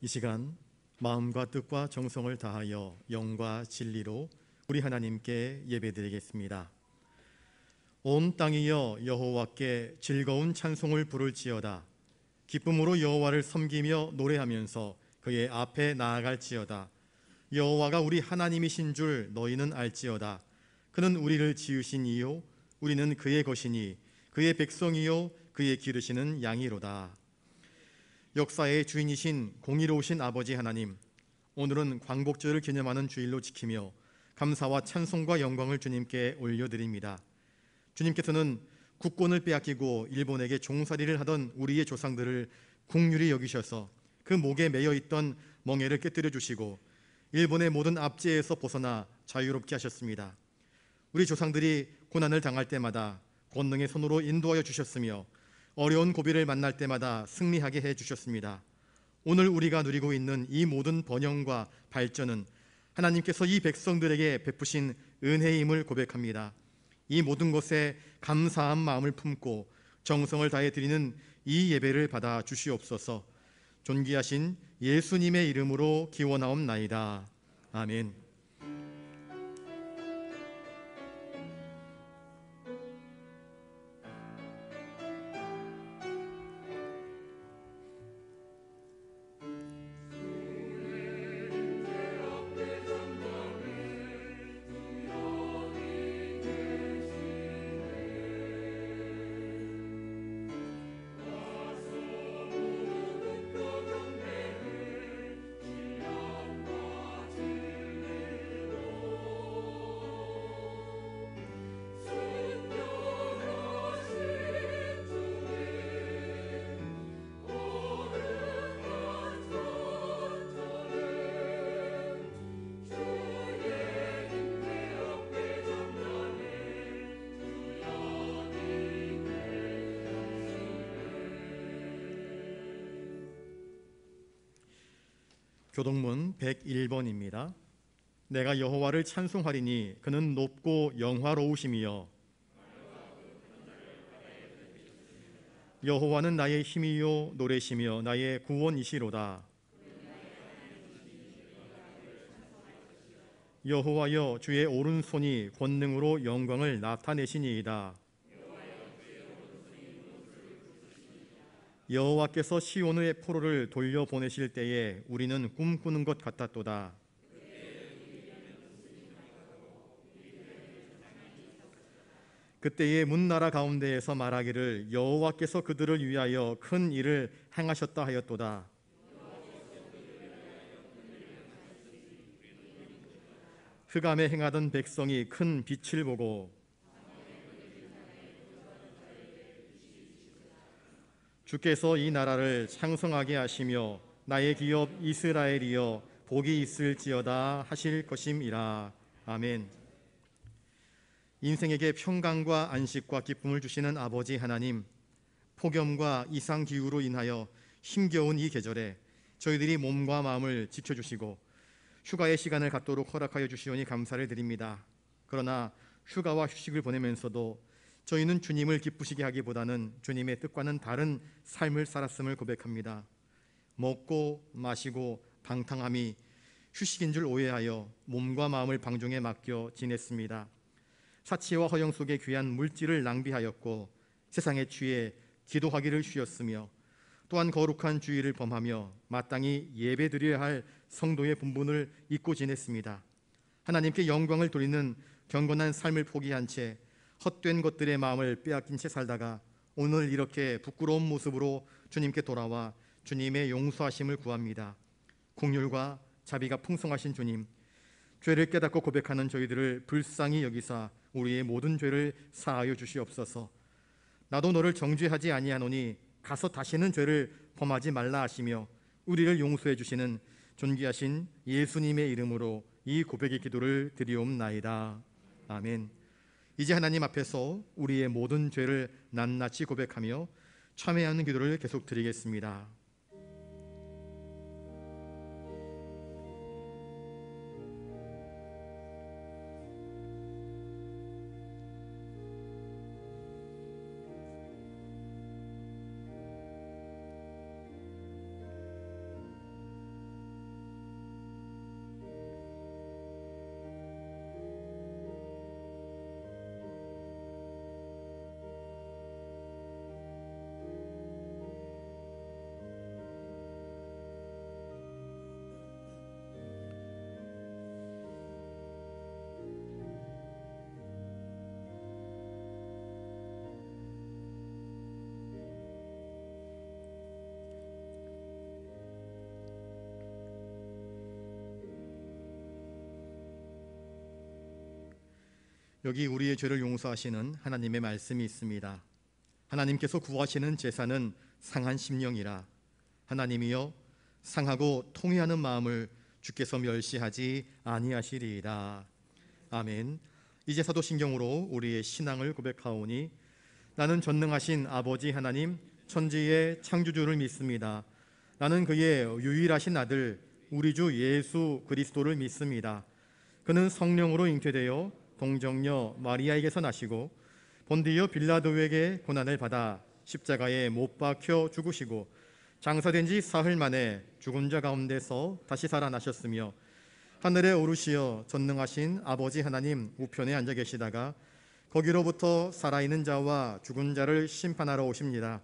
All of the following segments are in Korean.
이 시간 마음과 뜻과 정성을 다하여 영과 진리로 우리 하나님께 예배드리겠습니다. 온 땅이여 여호와께 즐거운 찬송을 부를지어다. 기쁨으로 여호와를 섬기며 노래하면서 그의 앞에 나아갈지어다. 여호와가 우리 하나님이신 줄 너희는 알지어다. 그는 우리를 지으신 이요 우리는 그의 것이니 그의 백성이요 그의 기르시는 양이로다. 역사의 주인이신 공의로우신 아버지 하나님, 오늘은 광복절을 기념하는 주일로 지키며 감사와 찬송과 영광을 주님께 올려드립니다. 주님께서는 국권을 빼앗기고 일본에게 종살이를 하던 우리의 조상들을 긍휼히 여기셔서 그 목에 매여 있던 멍에를 깨뜨려 주시고 일본의 모든 압제에서 벗어나 자유롭게 하셨습니다. 우리 조상들이 고난을 당할 때마다 권능의 손으로 인도하여 주셨으며 어려운 고비를 만날 때마다 승리하게 해주셨습니다. 오늘 우리가 누리고 있는 이 모든 번영과 발전은 하나님께서 이 백성들에게 베푸신 은혜임을 고백합니다. 이 모든 것에 감사한 마음을 품고 정성을 다해 드리는 이 예배를 받아 주시옵소서. 존귀하신 예수님의 이름으로 기원하옵나이다. 아멘. 교동문 101번입니다. 내가 여호와를 찬송하리니 그는 높고 영화로우심이여 여호와는 나의 힘이요 노래시며 나의 구원이시로다. 여호와여 주의 오른손이 권능으로 영광을 나타내시니이다. 여호와께서 시온의 포로를 돌려보내실 때에 우리는 꿈꾸는 것 같았도다. 그때의 문나라 가운데에서 말하기를 여호와께서 그들을 위하여 큰 일을 행하셨다 하였도다. 흑암에 행하던 백성이 큰 빛을 보고 주께서 이 나라를 창성하게 하시며 나의 기업 이스라엘이여 복이 있을지어다 하실 것임이라. 아멘. 인생에게 평강과 안식과 기쁨을 주시는 아버지 하나님, 폭염과 이상기후로 인하여 힘겨운 이 계절에 저희들이 몸과 마음을 지켜주시고 휴가의 시간을 갖도록 허락하여 주시오니 감사를 드립니다. 그러나 휴가와 휴식을 보내면서도 저희는 주님을 기쁘시게 하기보다는 주님의 뜻과는 다른 삶을 살았음을 고백합니다. 먹고 마시고 방탕함이 휴식인 줄 오해하여 몸과 마음을 방종에 맡겨 지냈습니다. 사치와 허영 속에 귀한 물질을 낭비하였고 세상에 취해 기도하기를 쉬었으며 또한 거룩한 주의를 범하며 마땅히 예배드려야 할 성도의 본분을 잊고 지냈습니다. 하나님께 영광을 돌리는 경건한 삶을 포기한 채 헛된 것들의 마음을 빼앗긴 채 살다가 오늘 이렇게 부끄러운 모습으로 주님께 돌아와 주님의 용서하심을 구합니다. 긍휼과 자비가 풍성하신 주님, 죄를 깨닫고 고백하는 저희들을 불쌍히 여기사 우리의 모든 죄를 사하여 주시옵소서. 나도 너를 정죄하지 아니하노니 가서 다시는 죄를 범하지 말라 하시며 우리를 용서해 주시는 존귀하신 예수님의 이름으로 이 고백의 기도를 드리옵나이다. 아멘. 이제 하나님 앞에서 우리의 모든 죄를 낱낱이 고백하며 참회하는 기도를 계속 드리겠습니다. 여기 우리의 죄를 용서하시는 하나님의 말씀이 있습니다. 하나님께서 구하시는 제사는 상한 심령이라. 하나님이여 상하고 통회하는 마음을 주께서 멸시하지 아니하시리이다. 아멘. 이제 사도신경으로 우리의 신앙을 고백하오니 나는 전능하신 아버지 하나님 천지의 창조주를 믿습니다. 나는 그의 유일하신 아들 우리 주 예수 그리스도를 믿습니다. 그는 성령으로 잉태되어 동정녀 마리아에게서 나시고 본디오 빌라도에게 고난을 받아 십자가에 못 박혀 죽으시고 장사된 지 사흘 만에 죽은 자 가운데서 다시 살아나셨으며 하늘에 오르시어 전능하신 아버지 하나님 우편에 앉아 계시다가 거기로부터 살아있는 자와 죽은 자를 심판하러 오십니다.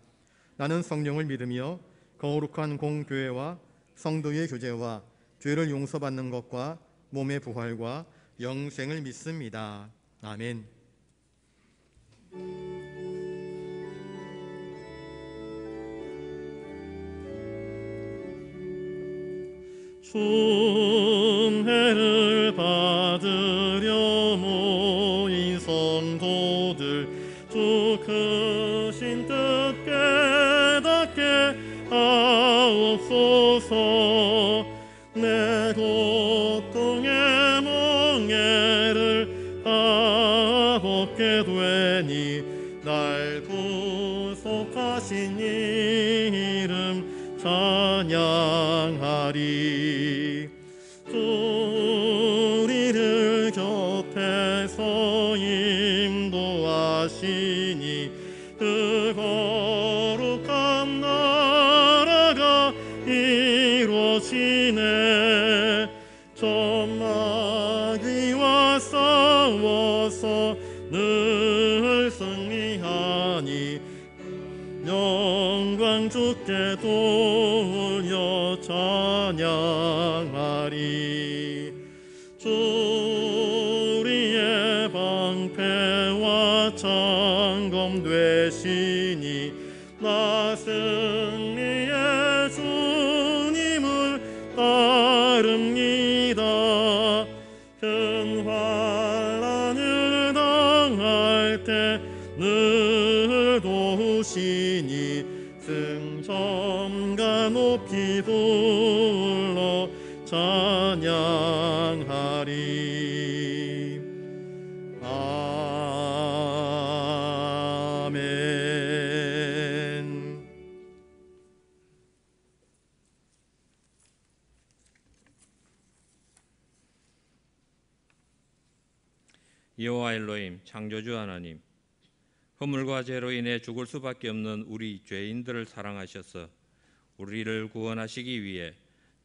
나는 성령을 믿으며 거룩한 공교회와 성도의 교제와 죄를 용서받는 것과 몸의 부활과 영생을 믿습니다. 아멘. 충혜를 받으려 모인 성도들 주 크신 뜻 깨닫게 하옵소서. 내 고통의 멍에를 다 벗게 되니 날 구속하신 이름 찬양하리. 우리를 곁에서 인도하시니 그 거룩한 나라가 이루어지네. 전마귀와 싸워서 늘 승리하니 영광 주께 돌려 찬양하리. 주 우리의 방패와 창검 되시니 나 승리의 주님을 따릅니다. 큰 환난을 당할 때 늘 도우시니 승천가 높이 불러 찬양하리. 아멘. 여호와 엘로힘 창조주 하나님, 허물과 죄로 인해 죽을 수밖에 없는 우리 죄인들을 사랑하셔서 우리를 구원하시기 위해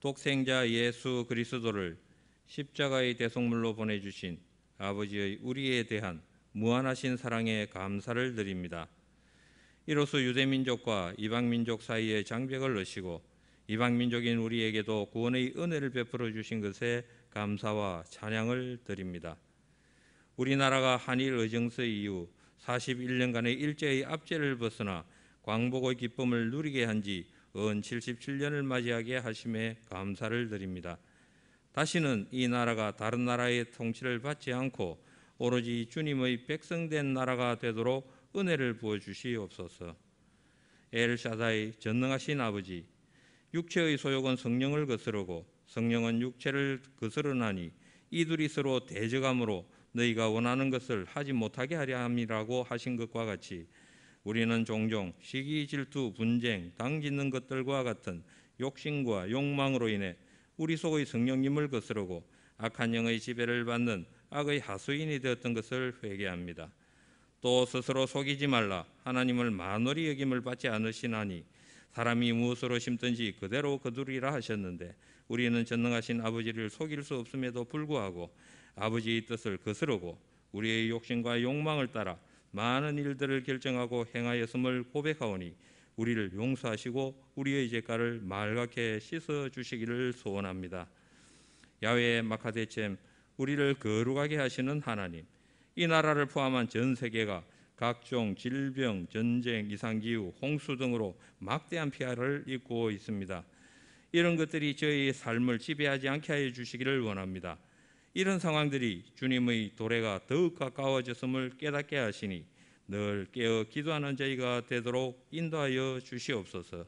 독생자 예수 그리스도를 십자가의 대속물로 보내주신 아버지의 우리에 대한 무한하신 사랑에 감사를 드립니다. 이로써 유대민족과 이방민족 사이의 장벽을 넣으시고 이방민족인 우리에게도 구원의 은혜를 베풀어 주신 것에 감사와 찬양을 드립니다. 우리나라가 한일 의정서 이후 41년간의 일제의 압제를 벗어나 광복의 기쁨을 누리게 한 지 은 77년을 맞이하게 하심에 감사를 드립니다. 다시는 이 나라가 다른 나라의 통치를 받지 않고 오로지 주님의 백성된 나라가 되도록 은혜를 부어주시옵소서. 엘샤다이 전능하신 아버지, 육체의 소욕은 성령을 거스르고 성령은 육체를 거스르나니 이둘이 서로 대적함으로 너희가 원하는 것을 하지 못하게 하려 함이라고 하신 것과 같이 우리는 종종 시기, 질투, 분쟁, 당짓는 것들과 같은 욕심과 욕망으로 인해 우리 속의 성령님을 거스르고 악한 영의 지배를 받는 악의 하수인이 되었던 것을 회개합니다. 또 스스로 속이지 말라. 하나님을 만홀히 여김을 받지 않으시나니 사람이 무엇으로 심든지 그대로 거두리라 하셨는데 우리는 전능하신 아버지를 속일 수 없음에도 불구하고 아버지의 뜻을 거스르고 우리의 욕심과 욕망을 따라 많은 일들을 결정하고 행하였음을 고백하오니 우리를 용서하시고 우리의 죄가를 맑게 씻어주시기를 소원합니다. 야훼 마카데쳔, 우리를 거룩하게 하시는 하나님, 이 나라를 포함한 전 세계가 각종 질병, 전쟁, 이상기후, 홍수 등으로 막대한 피해를 입고 있습니다. 이런 것들이 저희의 삶을 지배하지 않게 하여 주시기를 원합니다. 이런 상황들이 주님의 도래가 더욱 가까워졌음을 깨닫게 하시니 늘 깨어 기도하는 저희가 되도록 인도하여 주시옵소서.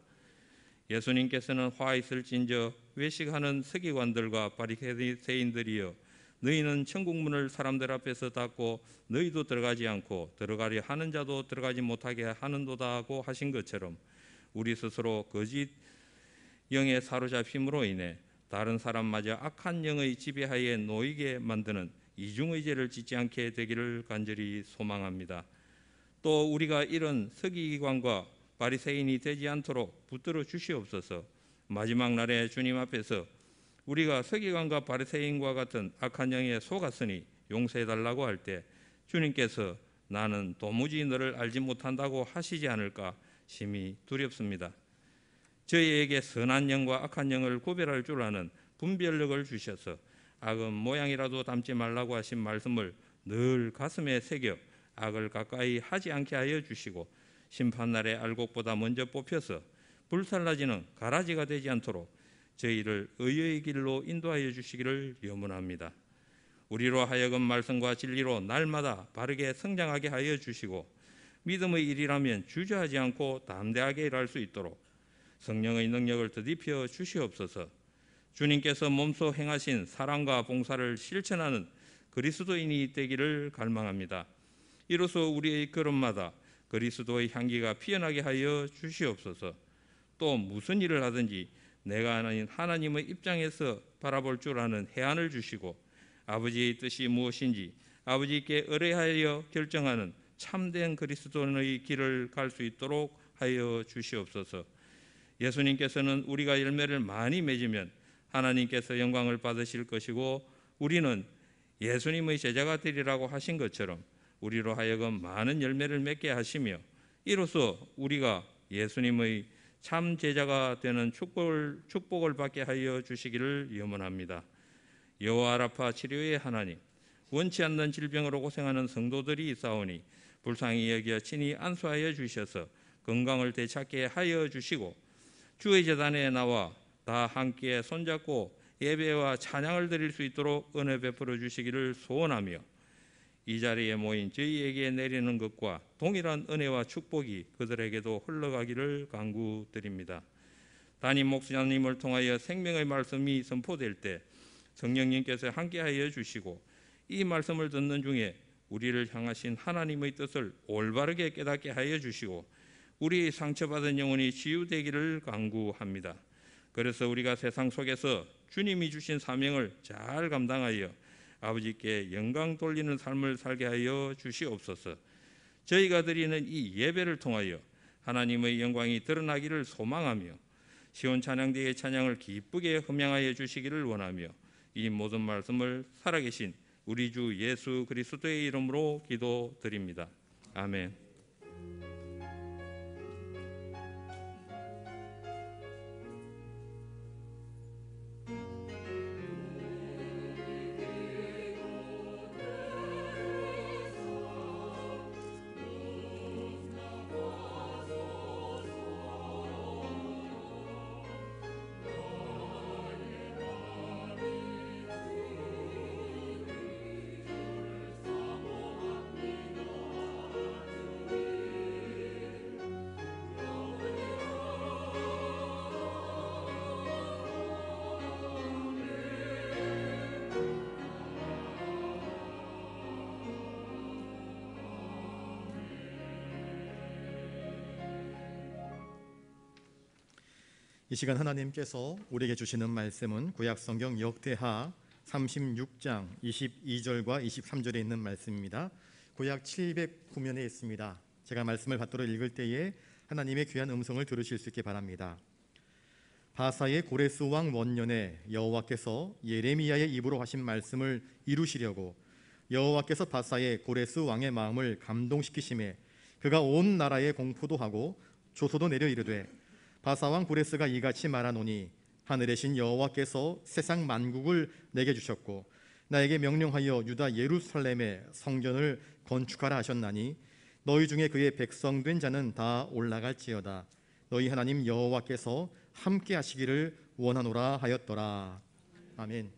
예수님께서는 화 있을진저 외식하는 서기관들과 바리새인들이여 너희는 천국문을 사람들 앞에서 닫고 너희도 들어가지 않고 들어가려 하는 자도 들어가지 못하게 하는도다 하고 하신 것처럼 우리 스스로 거짓 영에 사로잡힘으로 인해 다른 사람마저 악한 영의 지배하에 놓이게 만드는 이중의 죄를 짓지 않게 되기를 간절히 소망합니다. 또 우리가 이런 서기관과 바리새인이 되지 않도록 붙들어 주시옵소서. 마지막 날에 주님 앞에서 우리가 서기관과 바리새인과 같은 악한 영에 속았으니 용서해달라고 할 때 주님께서 나는 도무지 너를 알지 못한다고 하시지 않을까 심히 두렵습니다. 저희에게 선한 영과 악한 영을 구별할 줄 아는 분별력을 주셔서 악은 모양이라도 담지 말라고 하신 말씀을 늘 가슴에 새겨 악을 가까이 하지 않게 하여 주시고 심판날에 알곡보다 먼저 뽑혀서 불살라지는 가라지가 되지 않도록 저희를 의의 길로 인도하여 주시기를 염원합니다. 우리로 하여금 말씀과 진리로 날마다 바르게 성장하게 하여 주시고 믿음의 일이라면 주저하지 않고 담대하게 일할 수 있도록 성령의 능력을 더딥혀 주시옵소서. 주님께서 몸소 행하신 사랑과 봉사를 실천하는 그리스도인이 되기를 갈망합니다. 이로써 우리의 걸음마다 그리스도의 향기가 피어나게 하여 주시옵소서. 또 무슨 일을 하든지 내가 아는 하나님의 입장에서 바라볼 줄 아는 해안을 주시고 아버지의 뜻이 무엇인지 아버지께 의뢰하여 결정하는 참된 그리스도인의 길을 갈 수 있도록 하여 주시옵소서. 예수님께서는 우리가 열매를 많이 맺으면 하나님께서 영광을 받으실 것이고 우리는 예수님의 제자가 되리라고 하신 것처럼 우리로 하여금 많은 열매를 맺게 하시며 이로써 우리가 예수님의 참 제자가 되는 축복을 받게 하여 주시기를 염원합니다. 여호와 라파 치료의 하나님, 원치 않는 질병으로 고생하는 성도들이 있사오니 불쌍히 여겨 친히 안수하여 주셔서 건강을 되찾게 하여 주시고 주의 제단에 나와 다 함께 손잡고 예배와 찬양을 드릴 수 있도록 은혜 베풀어 주시기를 소원하며 이 자리에 모인 저희에게 내리는 것과 동일한 은혜와 축복이 그들에게도 흘러가기를 간구드립니다. 담임 목사님을 통하여 생명의 말씀이 선포될 때 성령님께서 함께하여 주시고 이 말씀을 듣는 중에 우리를 향하신 하나님의 뜻을 올바르게 깨닫게 하여 주시고 우리 상처받은 영혼이 치유되기를 간구합니다. 그래서 우리가 세상 속에서 주님이 주신 사명을 잘 감당하여 아버지께 영광 돌리는 삶을 살게 하여 주시옵소서. 저희가 드리는 이 예배를 통하여 하나님의 영광이 드러나기를 소망하며 시온 찬양대의 찬양을 기쁘게 흠양하여 주시기를 원하며 이 모든 말씀을 살아계신 우리 주 예수 그리스도의 이름으로 기도드립니다. 아멘. 이 시간 하나님께서 우리에게 주시는 말씀은 구약성경 역대하 36장 22절과 23절에 있는 말씀입니다. 구약 709면에 있습니다. 제가 말씀을 받도록 읽을 때에 하나님의 귀한 음성을 들으실 수 있게 바랍니다. 바사의 고레스 왕 원년에 여호와께서 예레미야의 입으로 하신 말씀을 이루시려고 여호와께서 바사의 고레스 왕의 마음을 감동시키심에 그가 온 나라에 공포도 하고 조소도 내려 이르되 바사 왕 고레스가 이같이 말하노니 하늘의 신 여호와께서 세상 만국을 내게 주셨고 나에게 명령하여 유다 예루살렘에 성전을 건축하라 하셨나니 너희 중에 그의 백성 된 자는 다 올라갈지어다. 너희 하나님 여호와께서 함께 하시기를 원하노라 하였더라. 아멘.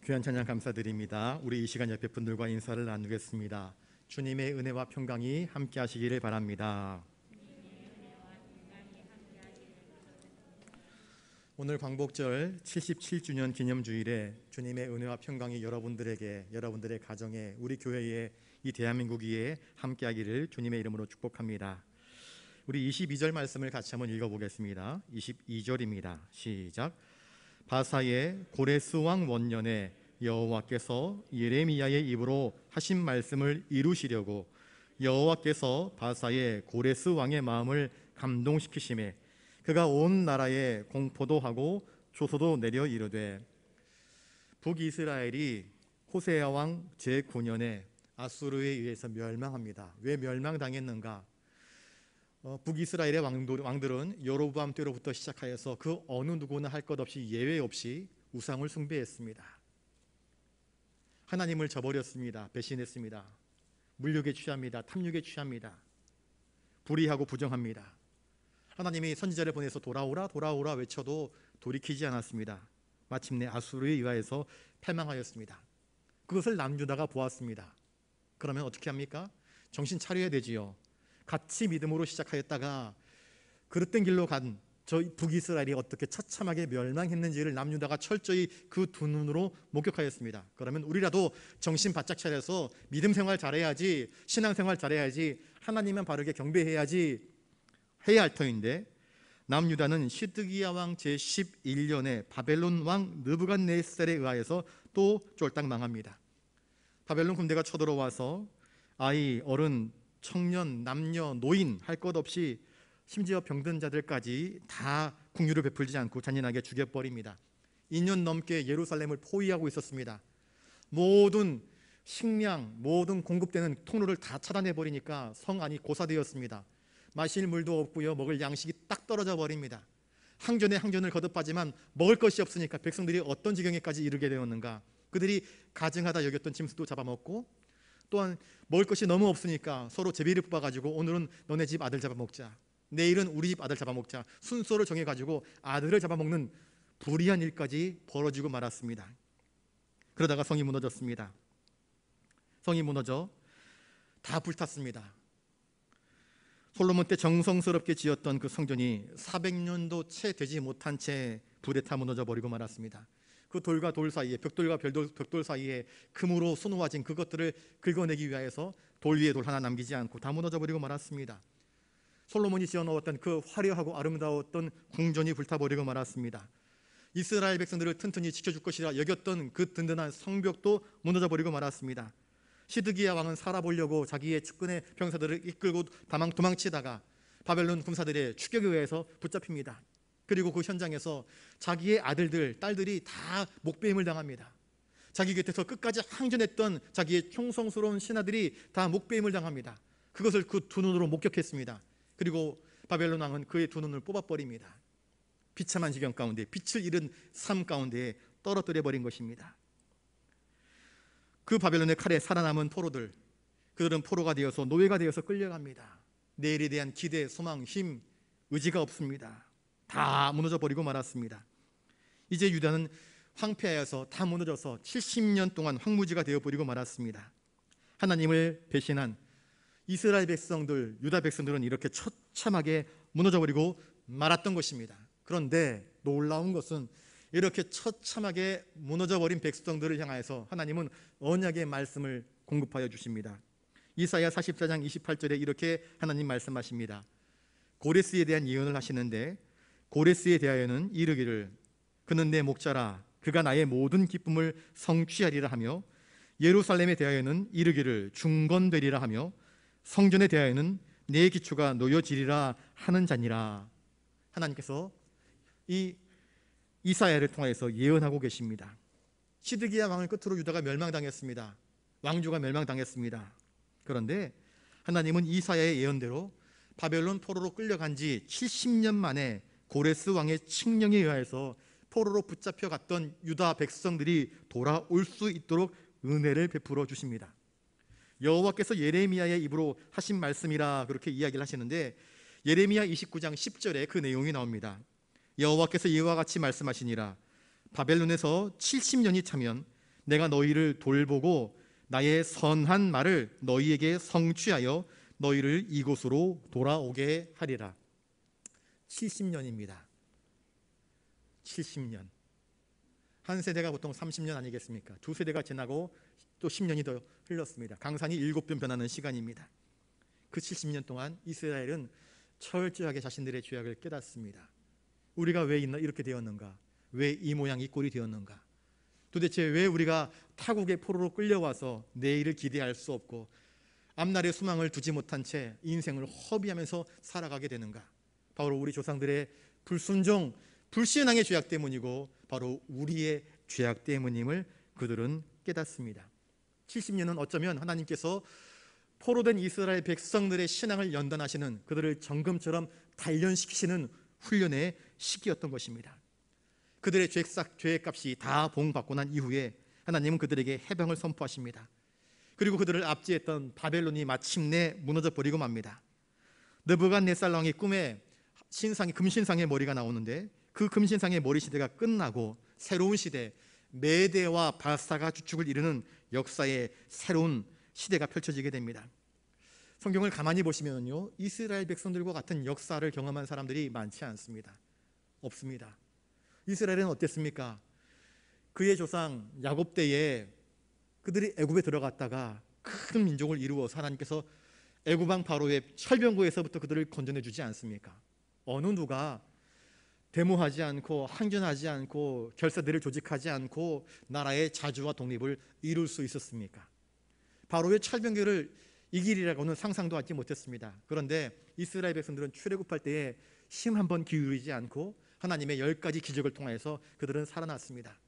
귀한 찬양 감사드립니다. 우리 이 시간 옆에 분들과 인사를 나누겠습니다. 주님의 은혜와 평강이 함께 하시기를 바랍니다. 오늘 광복절 77주년 기념주일에 주님의 은혜와 평강이 여러분들에게, 여러분들의 가정에, 우리 교회에, 이 대한민국 위에 함께하기를 주님의 이름으로 축복합니다. 우리 22절 말씀을 같이 한번 읽어보겠습니다. 22절입니다. 시작. 바사의 고레스 왕 원년에 여호와께서 예레미야의 입으로 하신 말씀을 이루시려고 여호와께서 바사의 고레스 왕의 마음을 감동시키심에 그가 온 나라에 공포도 하고 조소도 내려 이르되, 북이스라엘이 호세아 왕 제9년에 아수르에 의해서 멸망합니다. 왜 멸망당했는가? 북이스라엘의 왕들은 여로보암 때로부터 시작하여서 그 어느 누구나 할 것 없이 예외 없이 우상을 숭배했습니다. 하나님을 저버렸습니다. 배신했습니다. 물욕에 취합니다. 탐욕에 취합니다. 불의하고 부정합니다. 하나님이 선지자를 보내서 돌아오라 돌아오라 외쳐도 돌이키지 않았습니다. 마침내 아수르에 의하여서 패망하였습니다. 그것을 남유다가 보았습니다. 그러면 어떻게 합니까? 정신 차려야 되지요. 같이 믿음으로 시작하였다가 그릇된 길로 간 저 북이스라엘이 어떻게 처참하게 멸망했는지를 남유다가 철저히 그 두 눈으로 목격하였습니다. 그러면 우리라도 정신 바짝 차려서 믿음 생활 잘해야지, 신앙 생활 잘해야지, 하나님만 바르게 경배해야지 해야 할 터인데, 남유다는 시드기야 왕 제11년에 바벨론 왕 느부갓네살에 의하여서 또 쫄딱 망합니다. 바벨론 군대가 쳐들어와서 아이, 어른, 청년, 남녀, 노인 할 것 없이 심지어 병든 자들까지 다 국류를 베풀지 않고 잔인하게 죽여버립니다. 2년 넘게 예루살렘을 포위하고 있었습니다. 모든 식량, 모든 공급되는 통로를 다 차단해버리니까 성 안이 고사되었습니다. 마실 물도 없고요, 먹을 양식이 딱 떨어져 버립니다. 항전에 항전을 거듭하지만 먹을 것이 없으니까 백성들이 어떤 지경에까지 이르게 되었는가? 그들이 가증하다 여겼던 짐승도 잡아먹고, 또한 먹을 것이 너무 없으니까 서로 제비를 뽑아가지고 오늘은 너네 집 아들 잡아먹자, 내일은 우리 집 아들 잡아먹자, 순서를 정해가지고 아들을 잡아먹는 불의한 일까지 벌어지고 말았습니다. 그러다가 성이 무너졌습니다. 성이 무너져 다 불탔습니다. 솔로몬 때 정성스럽게 지었던 그 성전이 400년도 채 되지 못한 채 불에 타 무너져 버리고 말았습니다. 그 돌과 돌 사이에, 벽돌과 벽돌 사이에 금으로 수놓아진 그것들을 긁어내기 위하여서 돌 위에 돌 하나 남기지 않고 다 무너져 버리고 말았습니다. 솔로몬이 지어놓았던 그 화려하고 아름다웠던 궁전이 불타버리고 말았습니다. 이스라엘 백성들을 튼튼히 지켜줄 것이라 여겼던 그 든든한 성벽도 무너져 버리고 말았습니다. 시드기야 왕은 살아보려고 자기의 측근의 병사들을 이끌고 도망치다가 바벨론 군사들의 추격에 의해서 붙잡힙니다. 그리고 그 현장에서 자기의 아들들, 딸들이 다 목배임을 당합니다. 자기 곁에서 끝까지 항전했던 자기의 충성스러운 신하들이 다 목배임을 당합니다. 그것을 그 두 눈으로 목격했습니다. 그리고 바벨론 왕은 그의 두 눈을 뽑아버립니다. 비참한 지경 가운데, 빛을 잃은 삶 가운데 떨어뜨려 버린 것입니다. 그 바벨론의 칼에 살아남은 포로들, 그들은 포로가 되어서 노예가 되어서 끌려갑니다. 내일에 대한 기대, 소망, 힘, 의지가 없습니다. 다 무너져 버리고 말았습니다. 이제 유다는 황폐하여서 다 무너져서 70년 동안 황무지가 되어버리고 말았습니다. 하나님을 배신한 이스라엘 백성들, 유다 백성들은 이렇게 처참하게 무너져버리고 말았던 것입니다. 그런데 놀라운 것은 이렇게 처참하게 무너져버린 백성들을 향하여서 하나님은 언약의 말씀을 공급하여 주십니다. 이사야 44장 28절에 이렇게 하나님 말씀하십니다. 고레스에 대한 예언을 하시는데, 고레스에 대하여는 이르기를 그는 내 목자라, 그가 나의 모든 기쁨을 성취하리라 하며, 예루살렘에 대하여는 이르기를 중건되리라 하며, 성전에 대하여는 내 기초가 놓여지리라 하는 자니라. 하나님께서 이 이사야를 통해서 예언하고 계십니다. 시드기야 왕을 끝으로 유다가 멸망당했습니다. 왕조가 멸망당했습니다. 그런데 하나님은 이사야의 예언대로 바벨론 포로로 끌려간 지 70년 만에 고레스 왕의 칙령에 의하여서 포로로 붙잡혀 갔던 유다 백성들이 돌아올 수 있도록 은혜를 베풀어 주십니다. 여호와께서 예레미야의 입으로 하신 말씀이라 그렇게 이야기를 하시는데, 예레미야 29장 10절에 그 내용이 나옵니다. 여호와께서 이와 같이 말씀하시니라. 바벨론에서 70년이 차면 내가 너희를 돌보고 나의 선한 말을 너희에게 성취하여 너희를 이곳으로 돌아오게 하리라. 70년입니다. 70년. 한 세대가 보통 30년 아니겠습니까? 두 세대가 지나고 또 10년이 더 흘렀습니다. 강산이 7번 변하는 시간입니다. 그 70년 동안 이스라엘은 철저하게 자신들의 죄악을 깨닫습니다. 우리가 왜 이렇게 되었는가? 왜 이 모양 이 꼴이 되었는가? 도대체 왜 우리가 타국의 포로로 끌려와서 내일을 기대할 수 없고 앞날의 소망을 두지 못한 채 인생을 허비하면서 살아가게 되는가? 바로 우리 조상들의 불순종, 불신앙의 죄악 때문이고 바로 우리의 죄악 때문임을 그들은 깨닫습니다. 70년은 어쩌면 하나님께서 포로된 이스라엘 백성들의 신앙을 연단하시는, 그들을 정금처럼 단련시키시는 훈련의 시기였던 것입니다. 그들의 죄값이 다 봉받고 난 이후에 하나님은 그들에게 해방을 선포하십니다. 그리고 그들을 압제했던 바벨론이 마침내 무너져 버리고 맙니다. 느부갓네살 왕의 꿈에 금신상의 머리가 나오는데 그 금신상의 머리 시대가 끝나고 새로운 시대, 메대와 바사가 주축을 이루는 역사의 새로운 시대가 펼쳐지게 됩니다. 성경을 가만히 보시면요, 이스라엘 백성들과 같은 역사를 경험한 사람들이 많지 않습니다. 없습니다. 이스라엘은 어땠습니까? 그의 조상 야곱 때에 그들이 애굽에 들어갔다가 큰 민족을 이루어서 하나님께서 애굽 왕 바로의 철병고에서부터 그들을 건져내 주지 않습니까? 어느 누가 데모하지 않고 항전하지 않고 결사들을 조직하지 않고 나라의 자주와 독립을 이룰 수 있었습니까? 바로의 철병거를 이기리라고는 상상도 하지 못했습니다. 그런데 이스라엘 백성들은 출애굽할 때에 힘 한 번 기울이지 않고 하나님의 10가지 기적을 통해서 그들은 살아났습니다.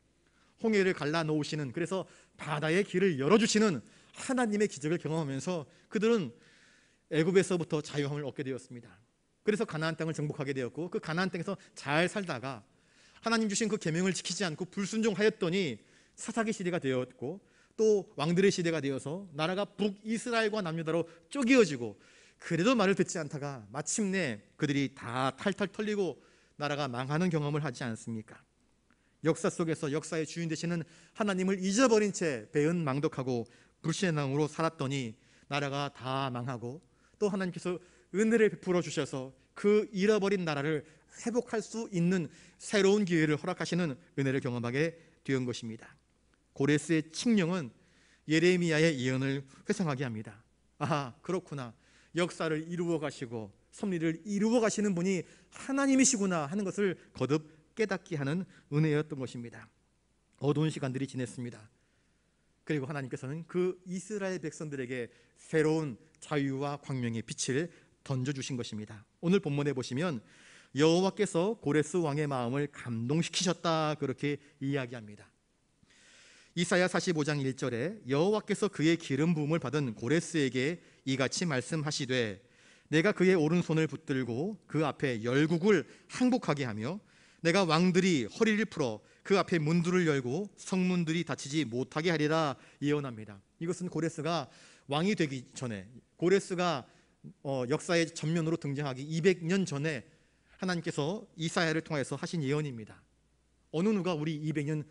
홍해를 갈라놓으시는, 그래서 바다의 길을 열어주시는 하나님의 기적을 경험하면서 그들은 애굽에서부터 자유함을 얻게 되었습니다. 그래서 가나안 땅을 정복하게 되었고 그 가나안 땅에서 잘 살다가 하나님 주신 그 계명을 지키지 않고 불순종하였더니 사사기 시대가 되었고 또 왕들의 시대가 되어서 나라가 북이스라엘과 남유다로 쪼개어지고, 그래도 말을 듣지 않다가 마침내 그들이 다 탈탈 털리고 나라가 망하는 경험을 하지 않습니까? 역사 속에서 역사의 주인 되시는 하나님을 잊어버린 채 배은망덕하고 불신앙으로 살았더니 나라가 다 망하고 또 하나님께서 은혜를 베풀어 주셔서 그 잃어버린 나라를 회복할 수 있는 새로운 기회를 허락하시는 은혜를 경험하게 된 것입니다. 고레스의 칙령은 예레미야의 예언을 회상하게 합니다. 아하, 그렇구나. 역사를 이루어 가시고 섭리를 이루어 가시는 분이 하나님이시구나 하는 것을 거듭 깨닫게 하는 은혜였던 것입니다. 어두운 시간들이 지냈습니다. 그리고 하나님께서는 그 이스라엘 백성들에게 새로운 자유와 광명의 빛을 던져주신 것입니다. 오늘 본문에 보시면 여호와께서 고레스 왕의 마음을 감동시키셨다, 그렇게 이야기합니다. 이사야 45장 1절에 여호와께서 그의 기름 부음을 받은 고레스에게 이같이 말씀하시되 내가 그의 오른손을 붙들고 그 앞에 열국을 항복하게 하며 내가 왕들이 허리를 풀어 그 앞에 문들을 열고 성문들이 닫히지 못하게 하리라 예언합니다. 이것은 고레스가 왕이 되기 전에, 고레스가 역사의 전면으로 등장하기 200년 전에 하나님께서 이사야를 통해서 하신 예언입니다. 어느 누가 우리 200년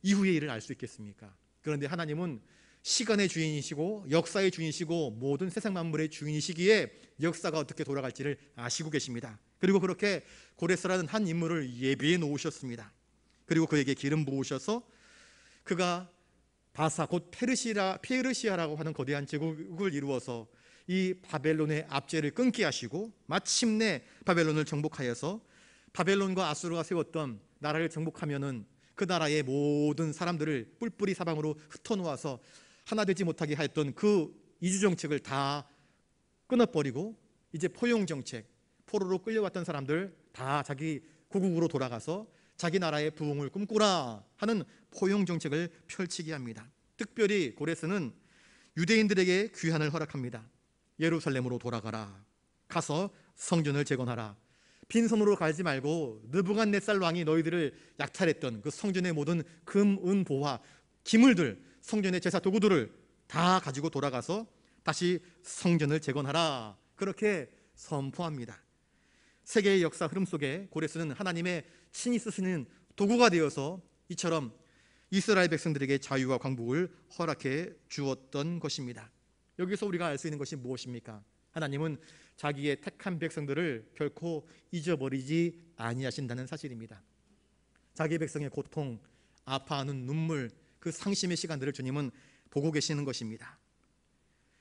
이후의 일을 알 수 있겠습니까? 그런데 하나님은 시간의 주인이시고 역사의 주인이시고 모든 세상 만물의 주인이시기에 역사가 어떻게 돌아갈지를 아시고 계십니다. 그리고 그렇게 고레스라는 한 인물을 예비해 놓으셨습니다. 그리고 그에게 기름 부으셔서 그가 바사 곧 페르시아라고 하는 거대한 제국을 이루어서 이 바벨론의 압제를 끊게 하시고 마침내 바벨론을 정복하여서 바벨론과 아수르가 세웠던 나라를 정복하면은 그 나라의 모든 사람들을 뿔뿔이 사방으로 흩어놓아서 하나 되지 못하게 하였던 그 이주 정책을 다 끊어버리고 이제 포용 정책, 포로로 끌려왔던 사람들 다 자기 고국으로 돌아가서 자기 나라의 부흥을 꿈꾸라 하는 포용 정책을 펼치게 합니다. 특별히 고레스는 유대인들에게 귀환을 허락합니다. 예루살렘으로 돌아가라. 가서 성전을 재건하라. 빈손으로 가지 말고 느부갓네살 왕이 너희들을 약탈했던 그 성전의 모든 금, 은, 보화, 기물들, 성전의 제사 도구들을 다 가지고 돌아가서 다시 성전을 재건하라. 그렇게 선포합니다. 세계의 역사 흐름 속에 고레스는 하나님의 친히 쓰시는 도구가 되어서 이처럼 이스라엘 백성들에게 자유와 광복을 허락해 주었던 것입니다. 여기서 우리가 알 수 있는 것이 무엇입니까? 하나님은 자기의 택한 백성들을 결코 잊어버리지 아니하신다는 사실입니다. 자기의 백성의 고통, 아파하는 눈물, 그 상심의 시간들을 주님은 보고 계시는 것입니다.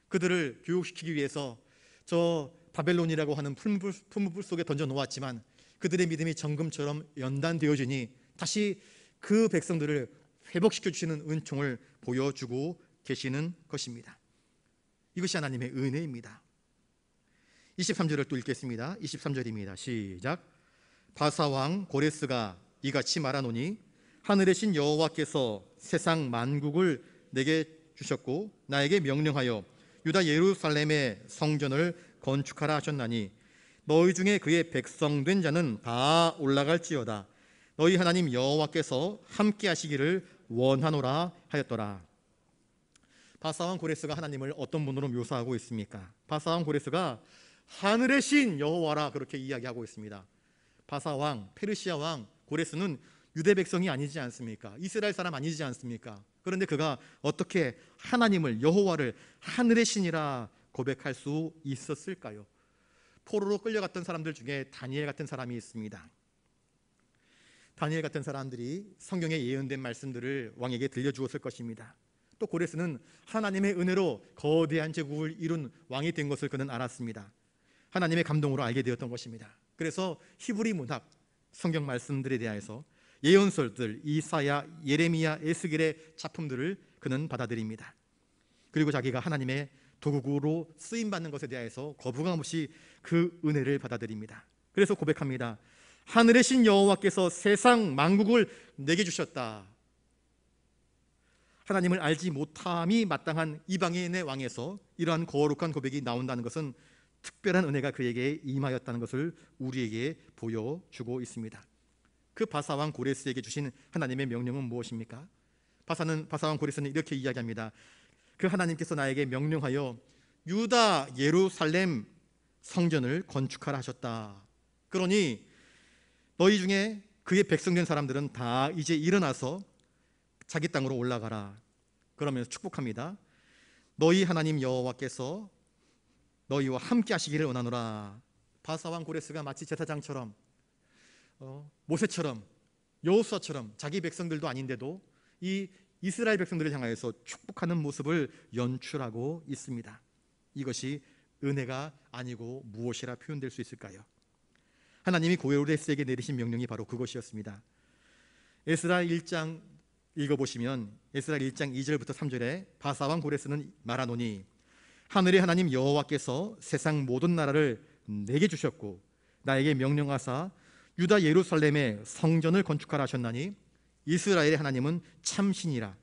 그들을 교육시키기 위해서 저 바벨론이라고 하는 풀무불 속에 던져 놓았지만 그들의 믿음이 정금처럼 연단되어지니 다시 그 백성들을 회복시켜 주시는 은총을 보여주고 계시는 것입니다. 이것이 하나님의 은혜입니다. 23절을 또 읽겠습니다. 23절입니다. 시작. 바사왕 고레스가 이같이 말하노니 하늘의 신 여호와께서 세상 만국을 내게 주셨고 나에게 명령하여 유다 예루살렘의 성전을 건축하라 하셨나니 너희 중에 그의 백성 된 자는 다 올라갈지어다. 너희 하나님 여호와께서 함께 하시기를 원하노라 하였더라. 바사왕 고레스가 하나님을 어떤 분으로 묘사하고 있습니까? 바사왕 고레스가 하늘의 신 여호와라 그렇게 이야기하고 있습니다. 바사왕, 페르시아 왕 고레스는 유대 백성이 아니지 않습니까? 이스라엘 사람 아니지 않습니까? 그런데 그가 어떻게 하나님을, 여호와를 하늘의 신이라 고백할 수 있었을까요? 포로로 끌려갔던 사람들 중에 다니엘 같은 사람이 있습니다. 다니엘 같은 사람들이 성경에 예언된 말씀들을 왕에게 들려주었을 것입니다. 또 고레스는 하나님의 은혜로 거대한 제국을 이룬 왕이 된 것을 그는 알았습니다. 하나님의 감동으로 알게 되었던 것입니다. 그래서 히브리 문학, 성경 말씀들에 대해서 예언설들, 이사야, 예레미야, 에스겔의 작품들을 그는 받아들입니다. 그리고 자기가 하나님의 도구로 쓰임받는 것에 대해서 거부감 없이 그 은혜를 받아들입니다. 그래서 고백합니다. 하늘의 신 여호와께서 세상 만국을 내게 주셨다. 하나님을 알지 못함이 마땅한 이방인의 왕에서 이러한 거룩한 고백이 나온다는 것은 특별한 은혜가 그에게 임하였다는 것을 우리에게 보여주고 있습니다. 그 바사왕 고레스에게 주신 하나님의 명령은 무엇입니까? 바사왕 고레스는 이렇게 이야기합니다. 그 하나님께서 나에게 명령하여 유다 예루살렘 성전을 건축하라 하셨다. 그러니 너희 중에 그의 백성된 사람들은 다 이제 일어나서 자기 땅으로 올라가라. 그러면서 축복합니다. 너희 하나님 여호와께서 너희와 함께 하시기를 원하노라. 바사왕 고레스가 마치 제사장처럼 모세처럼 여호수아처럼 자기 백성들도 아닌데도 이 이스라엘 백성들을 향하여서 축복하는 모습을 연출하고 있습니다. 이것이 은혜가 아니고 무엇이라 표현될 수 있을까요? 하나님이 고레스에게 내리신 명령이 바로 그것이었습니다. 에스라 1장 읽어보시면 에스라 1장 2절부터 3절에 바사왕 고레스는 말하노니 하늘의 하나님 여호와께서 세상 모든 나라를 내게 주셨고 나에게 명령하사 유다 예루살렘에 성전을 건축하라 하셨나니 이스라엘의 하나님은 참신이라.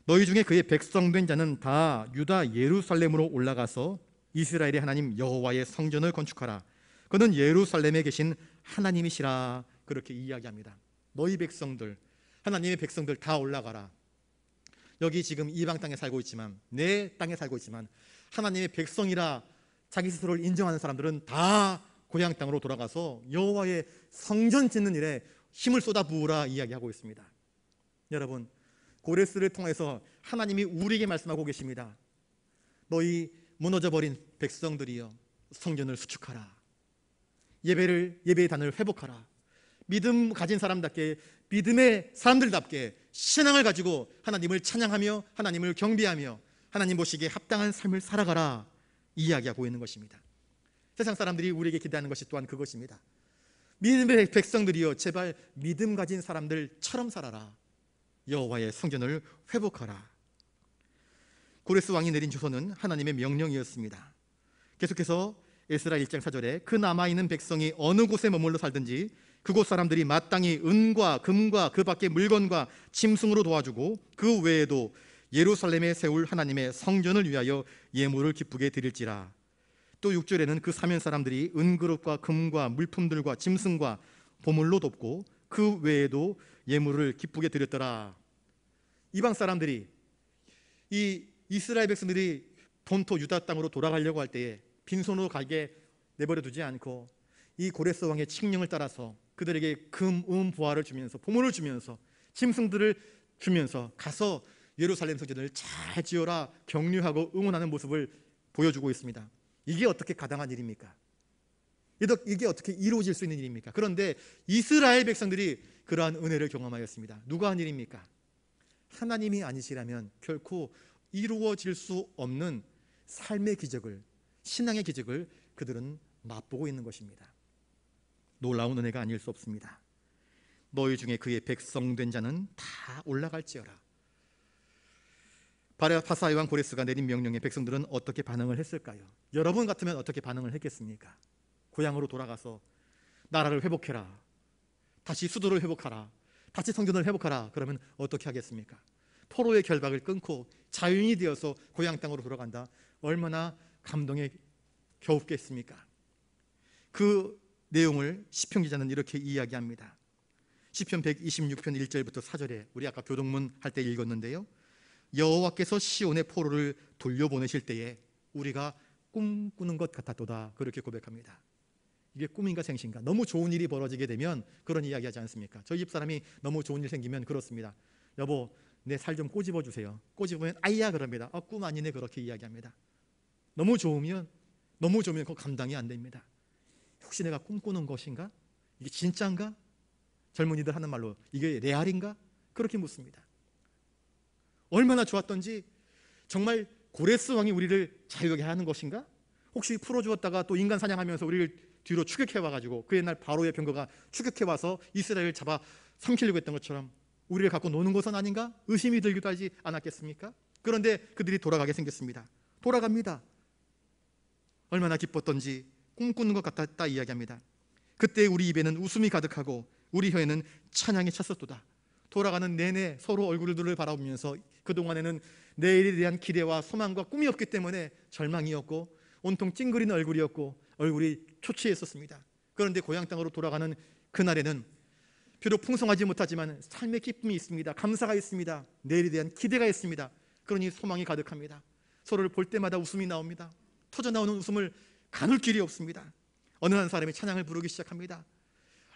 너희 중에 그의 백성된 자는 다 유다 예루살렘으로 올라가서 이스라엘의 하나님 여호와의 성전을 건축하라. 그는 예루살렘에 계신 하나님이시라. 그렇게 이야기합니다. 너희 백성들, 하나님의 백성들 다 올라가라. 여기 지금 이방 땅에 살고 있지만, 내 땅에 살고 있지만 하나님의 백성이라 자기 스스로를 인정하는 사람들은 다 고향 땅으로 돌아가서 여호와의 성전 짓는 일에 힘을 쏟아부으라 이야기하고 있습니다. 여러분, 고레스를 통해서 하나님이 우리에게 말씀하고 계십니다. 너희 무너져버린 백성들이여, 성전을 수축하라. 예배의 단을 회복하라. 믿음 가진 사람답게, 믿음의 사람들답게 신앙을 가지고 하나님을 찬양하며 하나님을 경배하며 하나님 보시기에 합당한 삶을 살아가라 이야기하고 있는 것입니다. 세상 사람들이 우리에게 기대하는 것이 또한 그것입니다. 믿음의 백성들이여, 제발 믿음 가진 사람들처럼 살아라. 여호와의 성전을 회복하라. 고레스 왕이 내린 주소는 하나님의 명령이었습니다. 계속해서 에스라 1장 4절에 그 남아있는 백성이 어느 곳에 머물러 살든지 그곳 사람들이 마땅히 은과 금과 그 밖의 물건과 짐승으로 도와주고 그 외에도 예루살렘에 세울 하나님의 성전을 위하여 예물을 기쁘게 드릴지라. 또 6절에는 그 사면 사람들이 은그릇과 금과 물품들과 짐승과 보물로 돕고 그 외에도 예물을 기쁘게 드렸더라. 이방 사람들이, 이 이스라엘 백성들이 본토 유다 땅으로 돌아가려고 할 때에 빈손으로 가게 내버려 두지 않고 이 고레스 왕의 칙령을 따라서 그들에게 금, 은, 보화를 주면서, 보물을 주면서 짐승들을 주면서 가서 예루살렘 성전을 잘 지어라 격려하고 응원하는 모습을 보여주고 있습니다. 이게 어떻게 가당한 일입니까? 이게 어떻게 이루어질 수 있는 일입니까? 그런데 이스라엘 백성들이 그러한 은혜를 경험하였습니다. 누가 한 일입니까? 하나님이 아니시라면 결코 이루어질 수 없는 삶의 기적을, 신앙의 기적을 그들은 맛보고 있는 것입니다. 놀라운 은혜가 아닐 수 없습니다. 너희 중에 그의 백성된 자는 다 올라갈지어라. 바사의 왕 고레스가 내린 명령에 백성들은 어떻게 반응을 했을까요? 여러분 같으면 어떻게 반응을 했겠습니까? 고향으로 돌아가서 나라를 회복해라, 다시 수도를 회복하라, 다시 성전을 회복하라. 그러면 어떻게 하겠습니까? 포로의 결박을 끊고 자유인이 되어서 고향 땅으로 돌아간다. 얼마나 감동에 겨웁겠습니까? 그 내용을 시편 기자는 이렇게 이야기합니다. 시편 126편 1절부터 4절에 우리 아까 교동문 할 때 읽었는데요, 여호와께서 시온의 포로를 돌려보내실 때에 우리가 꿈꾸는 것 같았도다. 그렇게 고백합니다. 이게 꿈인가 생신가? 너무 좋은 일이 벌어지게 되면 그런 이야기 하지 않습니까? 저희 집사람이 너무 좋은 일 생기면 그렇습니다. 여보, 내 살 좀 꼬집어 주세요. 꼬집으면 아이야 그럽니다. 꿈 아니네. 그렇게 이야기합니다. 너무 좋으면 그거 감당이 안 됩니다. 혹시 내가 꿈꾸는 것인가? 이게 진짜인가? 젊은이들 하는 말로 이게 레알인가? 그렇게 묻습니다. 얼마나 좋았던지, 정말 고레스 왕이 우리를 자유하게 하는 것인가? 혹시 풀어주었다가 또 인간 사냥하면서 우리를 뒤로 추격해와가지고 그 옛날 바로의 병거가 추격해와서 이스라엘을 잡아 삼키려고 했던 것처럼 우리를 갖고 노는 것은 아닌가? 의심이 들기도 하지 않았겠습니까? 그런데 그들이 돌아가게 생겼습니다. 돌아갑니다. 얼마나 기뻤던지 꿈꾸는 것 같았다 이야기합니다. 그때 우리 입에는 웃음이 가득하고 우리 혀에는 찬양이 찼었도다. 돌아가는 내내 서로 얼굴들을 바라보면서 그동안에는 내일에 대한 기대와 소망과 꿈이 없기 때문에 절망이었고 온통 찡그린 얼굴이었고 얼굴이 초췌했었습니다. 그런데 고향 땅으로 돌아가는 그날에는 비록 풍성하지 못하지만 삶의 기쁨이 있습니다. 감사가 있습니다. 내일에 대한 기대가 있습니다. 그러니 소망이 가득합니다. 서로를 볼 때마다 웃음이 나옵니다. 터져나오는 웃음을 가눌 길이 없습니다. 어느 한 사람이 찬양을 부르기 시작합니다.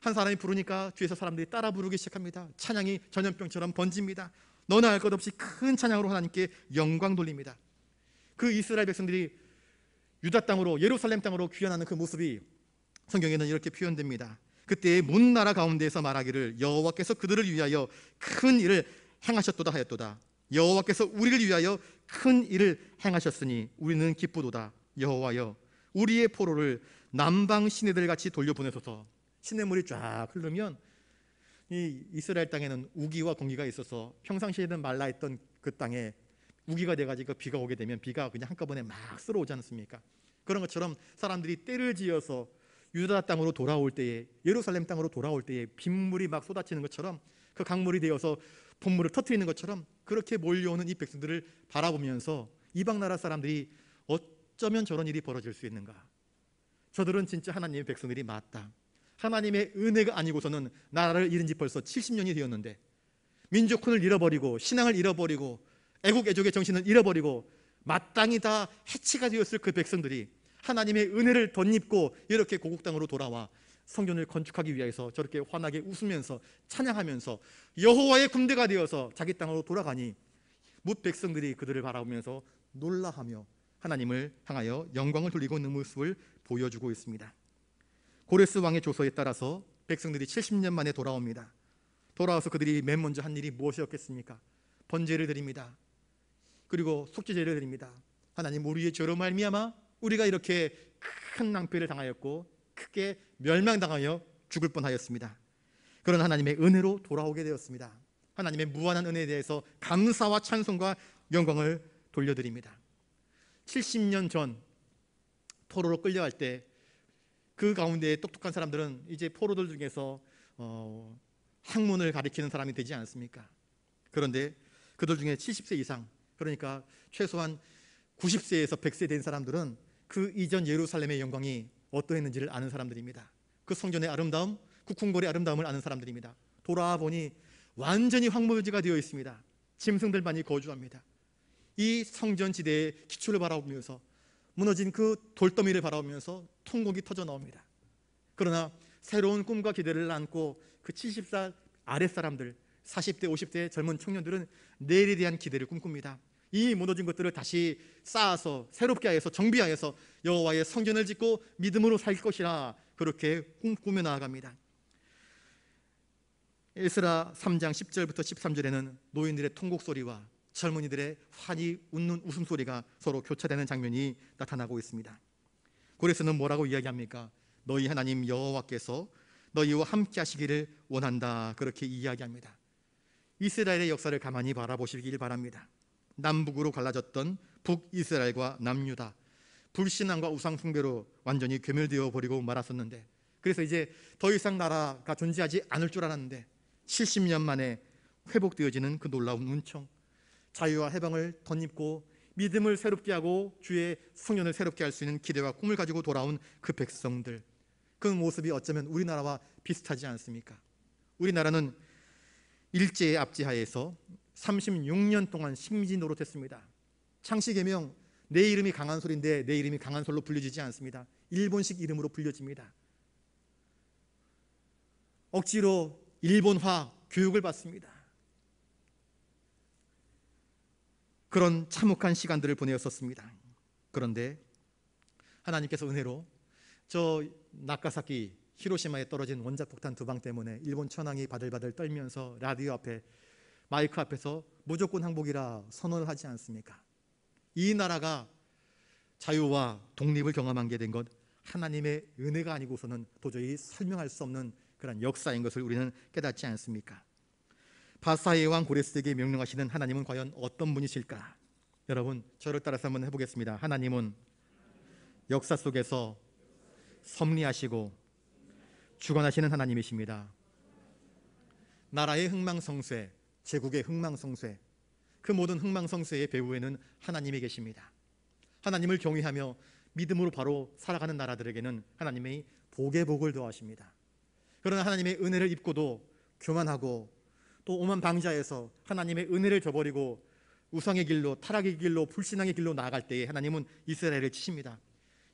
한 사람이 부르니까 뒤에서 사람들이 따라 부르기 시작합니다. 찬양이 전염병처럼 번집니다. 너나 할 것 없이 큰 찬양으로 하나님께 영광 돌립니다. 그 이스라엘 백성들이 유다 땅으로, 예루살렘 땅으로 귀환하는 그 모습이 성경에는 이렇게 표현됩니다. 그때 문 나라 가운데에서 말하기를 여호와께서 그들을 위하여 큰 일을 행하셨도다 하였도다. 여호와께서 우리를 위하여 큰 일을 행하셨으니 우리는 기쁘도다. 여호와여, 우리의 포로를 남방 시내들 같이 돌려보내소서. 시냇물이 쫙 흐르면 이 이스라엘 땅에는 우기와 공기가 있어서 평상시에는 말라있던 그 땅에 우기가 돼가지고 비가 오게 되면 비가 그냥 한꺼번에 막 쓸어오지 않습니까? 그런 것처럼 사람들이 때를 지어서 유다 땅으로 돌아올 때에, 예루살렘 땅으로 돌아올 때에 빗물이 막 쏟아지는 것처럼, 그 강물이 되어서 봄물을 터뜨리는 것처럼 그렇게 몰려오는 이 백성들을 바라보면서 이방 나라 사람들이 어쩌면 저런 일이 벌어질 수 있는가? 저들은 진짜 하나님의 백성들이 맞다. 하나님의 은혜가 아니고서는 나라를 잃은 지 벌써 70년이 되었는데 민족혼을 잃어버리고 신앙을 잃어버리고 애국 애족의 정신을 잃어버리고 마땅히 다 해치가 되었을 그 백성들이 하나님의 은혜를 덧입고 이렇게 고국 땅으로 돌아와 성전을 건축하기 위해서 저렇게 환하게 웃으면서 찬양하면서 여호와의 군대가 되어서 자기 땅으로 돌아가니 뭇 백성들이 그들을 바라보면서 놀라하며 하나님을 향하여 영광을 돌리고 있는 모습을 보여주고 있습니다. 고레스 왕의 조서에 따라서 백성들이 70년 만에 돌아옵니다. 돌아와서 그들이 맨 먼저 한 일이 무엇이었겠습니까? 번제를 드립니다. 그리고 속죄제를 드립니다. 하나님, 우리의 죄로 말미암아 우리가 이렇게 큰 낭패를 당하였고 크게 멸망당하여 죽을 뻔하였습니다. 그런 하나님의 은혜로 돌아오게 되었습니다. 하나님의 무한한 은혜에 대해서 감사와 찬송과 영광을 돌려드립니다. 70년 전 포로로 끌려갈 때 그 가운데 똑똑한 사람들은 이제 포로들 중에서 학문을 가리키는 사람이 되지 않습니까? 그런데 그들 중에 70세 이상, 그러니까 최소한 90세에서 100세 된 사람들은 그 이전 예루살렘의 영광이 어떠했는지를 아는 사람들입니다. 그 성전의 아름다움, 국궁궐의 아름다움을 아는 사람들입니다. 돌아와 보니 완전히 황무지가 되어 있습니다. 짐승들만이 거주합니다. 이 성전지대의 기초를 바라보면서 무너진 그 돌더미를 바라보면서 통곡이 터져 나옵니다. 그러나 새로운 꿈과 기대를 안고 그 70살 아랫사람들, 40대, 50대 젊은 청년들은 내일에 대한 기대를 꿈꿉니다. 이 무너진 것들을 다시 쌓아서 새롭게 하여서 정비하여서 여호와의 성전을 짓고 믿음으로 살 것이라 그렇게 꿈꾸며 나아갑니다. 에스라 3장 10절부터 13절에는 노인들의 통곡 소리와 젊은이들의 환히 웃는 웃음소리가 서로 교차되는 장면이 나타나고 있습니다. 고레스는 뭐라고 이야기합니까? 너희 하나님 여호와께서 너희와 함께 하시기를 원한다, 그렇게 이야기합니다. 이스라엘의 역사를 가만히 바라보시길 바랍니다. 남북으로 갈라졌던 북이스라엘과 남유다, 불신앙과 우상숭배로 완전히 괴멸되어 버리고 말았었는데, 그래서 이제 더 이상 나라가 존재하지 않을 줄 알았는데 70년 만에 회복되어지는 그 놀라운 은총, 자유와 해방을 덧입고 믿음을 새롭게 하고 주의 성전을 새롭게 할 수 있는 기대와 꿈을 가지고 돌아온 그 백성들, 그 모습이 어쩌면 우리나라와 비슷하지 않습니까? 우리나라는 일제의 압제하에서 36년 동안 식민지 노릇했습니다. 창씨개명, 내 이름이 강한솔인데 내 이름이 강한솔로 불려지지 않습니다. 일본식 이름으로 불려집니다. 억지로 일본화 교육을 받습니다. 그런 참혹한 시간들을 보내었었습니다. 그런데 하나님께서 은혜로 저 나가사키 히로시마에 떨어진 원자폭탄 2방 때문에 일본 천황이 바들바들 떨면서 라디오 앞에, 마이크 앞에서 무조건 항복이라 선언을 하지 않습니까? 이 나라가 자유와 독립을 경험한 게 된 것, 하나님의 은혜가 아니고서는 도저히 설명할 수 없는 그런 역사인 것을 우리는 깨닫지 않습니까? 바사의 왕 고레스에게 명령하시는 하나님은 과연 어떤 분이실까? 여러분, 저를 따라서 한번 해보겠습니다. 하나님은 역사 속에서 섭리하시고 주관하시는 하나님이십니다. 나라의 흥망성쇠, 제국의 흥망성쇠, 그 모든 흥망성쇠의 배후에는 하나님이 계십니다. 하나님을 경외하며 믿음으로 바로 살아가는 나라들에게는 하나님의 복의 복을 더하십니다. 그러나 하나님의 은혜를 입고도 교만하고 또 오만 방자해서 하나님의 은혜를 저버리고 우상의 길로, 타락의 길로, 불신앙의 길로 나아갈 때에 하나님은 이스라엘을 치십니다.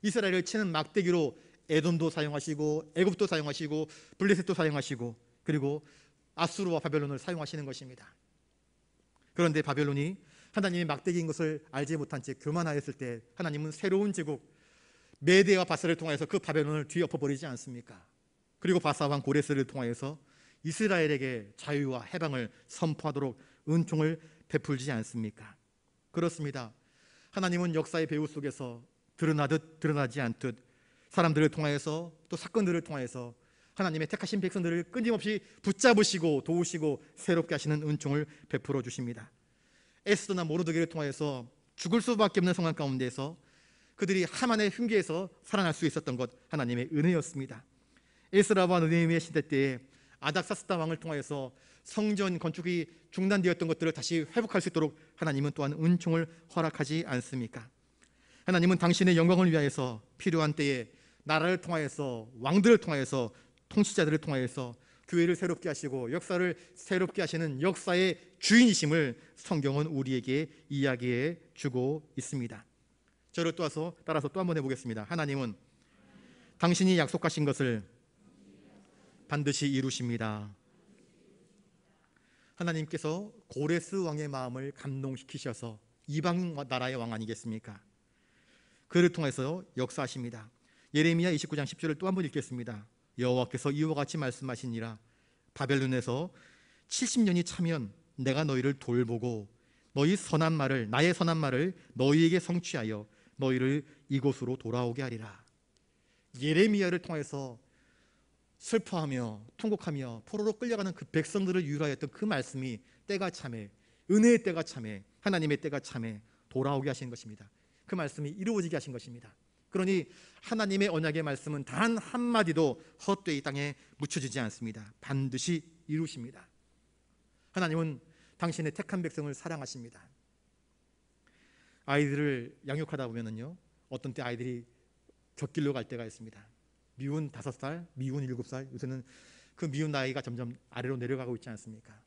이스라엘을 치는 막대기로 에돔도 사용하시고 애굽도 사용하시고 블레셋도 사용하시고 그리고 아수르와 바벨론을 사용하시는 것입니다. 그런데 바벨론이 하나님의 막대기인 것을 알지 못한 채 교만하였을 때 하나님은 새로운 제국 메대와 바사를 통해서 그 바벨론을 뒤엎어버리지 않습니까? 그리고 바사 왕 고레스를 통하여서 이스라엘에게 자유와 해방을 선포하도록 은총을 베풀지 않습니까? 그렇습니다. 하나님은 역사의 배후 속에서 드러나듯 드러나지 않듯 사람들을 통하여서 또 사건들을 통하여서 하나님의 택하신 백성들을 끊임없이 붙잡으시고 도우시고 새롭게 하시는 은총을 베풀어 주십니다. 에스더나 모르드게를 통하여서 죽을 수밖에 없는 상황 가운데서 그들이 하만의 흉계에서 살아날 수 있었던 것, 하나님의 은혜였습니다. 에스라와 느헤미야 시대 때에 아닥사스다 왕을 통하여서 성전 건축이 중단되었던 것들을 다시 회복할 수 있도록 하나님은 또한 은총을 허락하지 않습니까? 하나님은 당신의 영광을 위하여서 필요한 때에 나라를 통하여서, 왕들을 통하여서, 통치자들을 통하여서 교회를 새롭게 하시고 역사를 새롭게 하시는 역사의 주인이심을 성경은 우리에게 이야기해 주고 있습니다. 저를 따라서 또 한번 해보겠습니다. 하나님은 당신이 약속하신 것을 반드시 이루십니다. 하나님께서 고레스 왕의 마음을 감동시키셔서 이방 나라의 왕 아니겠습니까? 그를 통해서 역사하십니다. 예레미야 29장 10절을 또 한번 읽겠습니다. 여호와께서 이와 같이 말씀하시니라. 바벨론에서 70년이 차면 내가 너희를 돌보고 너희 선한 말을, 나의 선한 말을 너희에게 성취하여 너희를 이곳으로 돌아오게 하리라. 예레미야를 통해서 슬퍼하며 통곡하며 포로로 끌려가는 그 백성들을 위로하였던 그 말씀이 때가 참에, 은혜의 때가 참에, 하나님의 때가 참에 돌아오게 하신 것입니다. 그 말씀이 이루어지게 하신 것입니다. 그러니 하나님의 언약의 말씀은 단 한마디도 헛되이 땅에 묻혀지지 않습니다. 반드시 이루십니다. 하나님은 당신의 택한 백성을 사랑하십니다. 아이들을 양육하다 보면은요, 어떤 때 아이들이 곁길로 갈 때가 있습니다. 미운 5살, 미운 7살, 요새는 그 미운 나이가 점점 아래로 내려가고 있지 않습니까?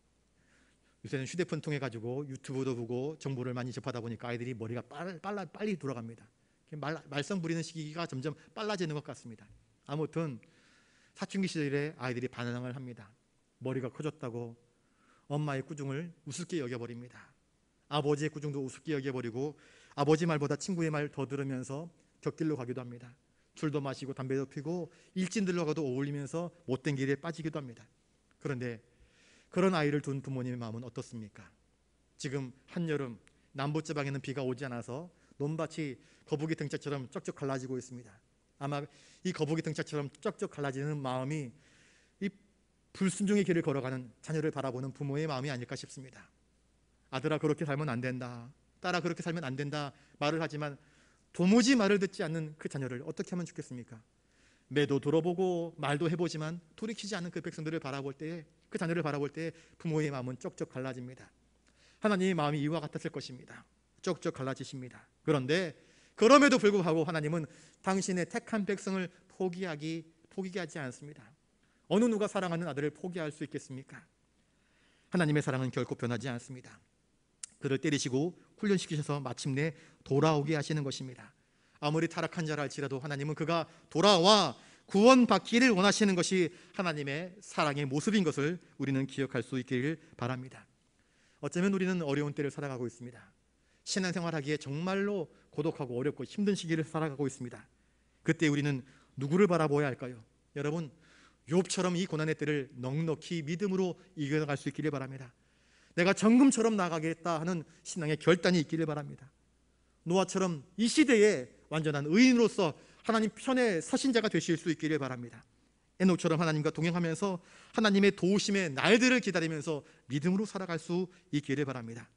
요새는 휴대폰 통해 가지고 유튜브도 보고 정보를 많이 접하다 보니까 아이들이 머리가 빨리 돌아갑니다. 말썽 부리는 시기가 점점 빨라지는 것 같습니다. 아무튼 사춘기 시절에 아이들이 반항을 합니다. 머리가 커졌다고, 엄마의 꾸중을 우습게 여겨버립니다. 아버지의 꾸중도 우습게 여겨버리고 아버지 말보다 친구의 말 더 들으면서 곁길로 가기도 합니다. 술도 마시고 담배도 피고 일진들과도 어울리면서 못된 길에 빠지기도 합니다. 그런데 그런 아이를 둔 부모님의 마음은 어떻습니까? 지금 한여름 남부지방에는 비가 오지 않아서 논밭이 거북이 등짝처럼 쩍쩍 갈라지고 있습니다. 아마 이 거북이 등짝처럼 쩍쩍 갈라지는 마음이 이 불순종의 길을 걸어가는 자녀를 바라보는 부모의 마음이 아닐까 싶습니다. 아들아 그렇게 살면 안 된다, 딸아 그렇게 살면 안 된다 말을 하지만 도무지 말을 듣지 않는 그 자녀를 어떻게 하면 좋겠습니까? 매도 들어보고 말도 해보지만 돌이키지 않는 그 백성들을 바라볼 때에, 그 자녀를 바라볼 때 부모의 마음은 쩍쩍 갈라집니다. 하나님의 마음이 이와 같았을 것입니다. 쩍쩍 갈라지십니다. 그런데 그럼에도 불구하고 하나님은 당신의 택한 백성을 포기하지 않습니다. 어느 누가 사랑하는 아들을 포기할 수 있겠습니까? 하나님의 사랑은 결코 변하지 않습니다. 그를 때리시고 훈련시키셔서 마침내 돌아오게 하시는 것입니다. 아무리 타락한 자라 할지라도 하나님은 그가 돌아와 구원받기를 원하시는 것이 하나님의 사랑의 모습인 것을 우리는 기억할 수 있기를 바랍니다. 어쩌면 우리는 어려운 때를 살아가고 있습니다. 신앙생활하기에 정말로 고독하고 어렵고 힘든 시기를 살아가고 있습니다. 그때 우리는 누구를 바라보아야 할까요? 여러분, 욥처럼 이 고난의 때를 넉넉히 믿음으로 이겨나갈 수 있기를 바랍니다. 내가 정금처럼 나가겠다 하는 신앙의 결단이 있기를 바랍니다. 노아처럼 이 시대에 완전한 의인으로서 하나님 편에 서신 자가 되실 수 있기를 바랍니다. 에녹처럼 하나님과 동행하면서 하나님의 도우심의 날들을 기다리면서 믿음으로 살아갈 수 있기를 바랍니다.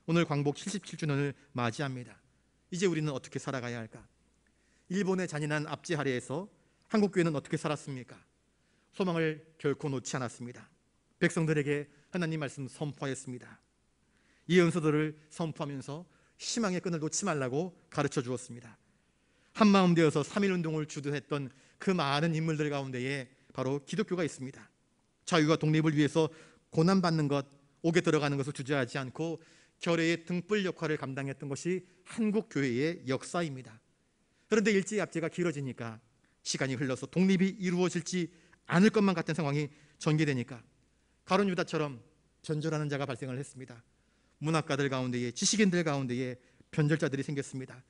오늘 광복 77주년을 맞이합니다. 이제 우리는 어떻게 살아가야 할까? 일본의 잔인한 압제하에서 한국교회는 어떻게 살았습니까? 소망을 결코 놓지 않았습니다. 백성들에게 하나님 말씀 선포하였습니다. 예언서들을 선포하면서 희망의 끈을 놓지 말라고 가르쳐 주었습니다. 한마음 되어서 3.1운동을 주도했던 그 많은 인물들 가운데에 바로 기독교가 있습니다. 자유와 독립을 위해서 고난받는 것, 옥에 들어가는 것을 주저하지 않고 결의의 등불 역할을 감당했던 것이 한국교회의 역사입니다. 그런데 일제압제가 길어지니까 시간이 흘러서 독립이 이루어질지 않을 것만 같은 상황이 전개되니까 가룟 유다처럼 변절하는 자가 발생을 했습니다. 문학가들 가운데에, 지식인들 가운데에 변절자들이 생겼습니다.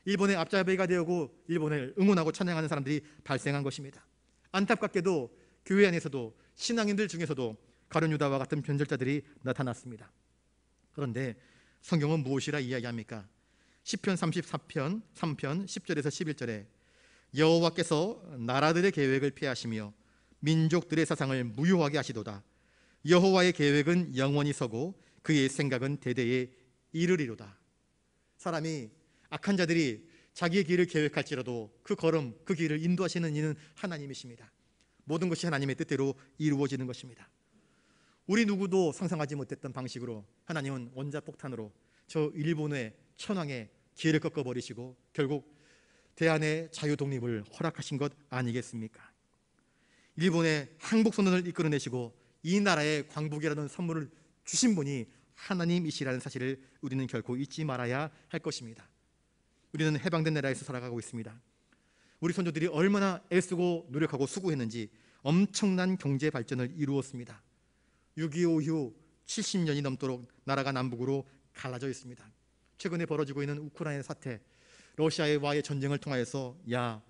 일본의 앞잡이가 되고 일본을 응원하고 찬양하는 사람들이 발생한 것입니다. 안타깝게도 교회 안에서도 신앙인들 중에서도 가룟 유다와 같은 변절자들이 나타났습니다. 그런데 성경은 무엇이라 이야기합니까? 시편 34편 3편 10절에서 11절에 여호와께서 나라들의 계획을 폐하시며 민족들의 사상을 무효하게 하시도다. 여호와의 계획은 영원히 서고 그의 생각은 대대에 이르리로다. 사람이 악한 자들이 자기의 길을 계획할지라도 그 걸음, 그 길을 인도하시는 이는 하나님이십니다. 모든 것이 하나님의 뜻대로 이루어지는 것입니다. 우리 누구도 상상하지 못했던 방식으로 하나님은 원자폭탄으로 저 일본의 천황의 기회를 꺾어버리시고 결국 대한의 자유독립을 허락하신 것 아니겠습니까? 일본의 항복선언을 이끌어내시고 이 나라의 광복이라는 선물을 주신 분이 하나님이시라는 사실을 우리는 결코 잊지 말아야 할 것입니다. 우리는 해방된 나라에서 살아가고 있습니다. 우리 선조들이 얼마나 애쓰고 노력하고 수고했는지 엄청난 경제 발전을 이루었습니다. 6.25 이후 70년이 넘도록 나라가 남북으로 갈라져 있습니다. 최근에 벌어지고 있는 우크라이나 사태, 러시아와의 전쟁을 통하여서 야,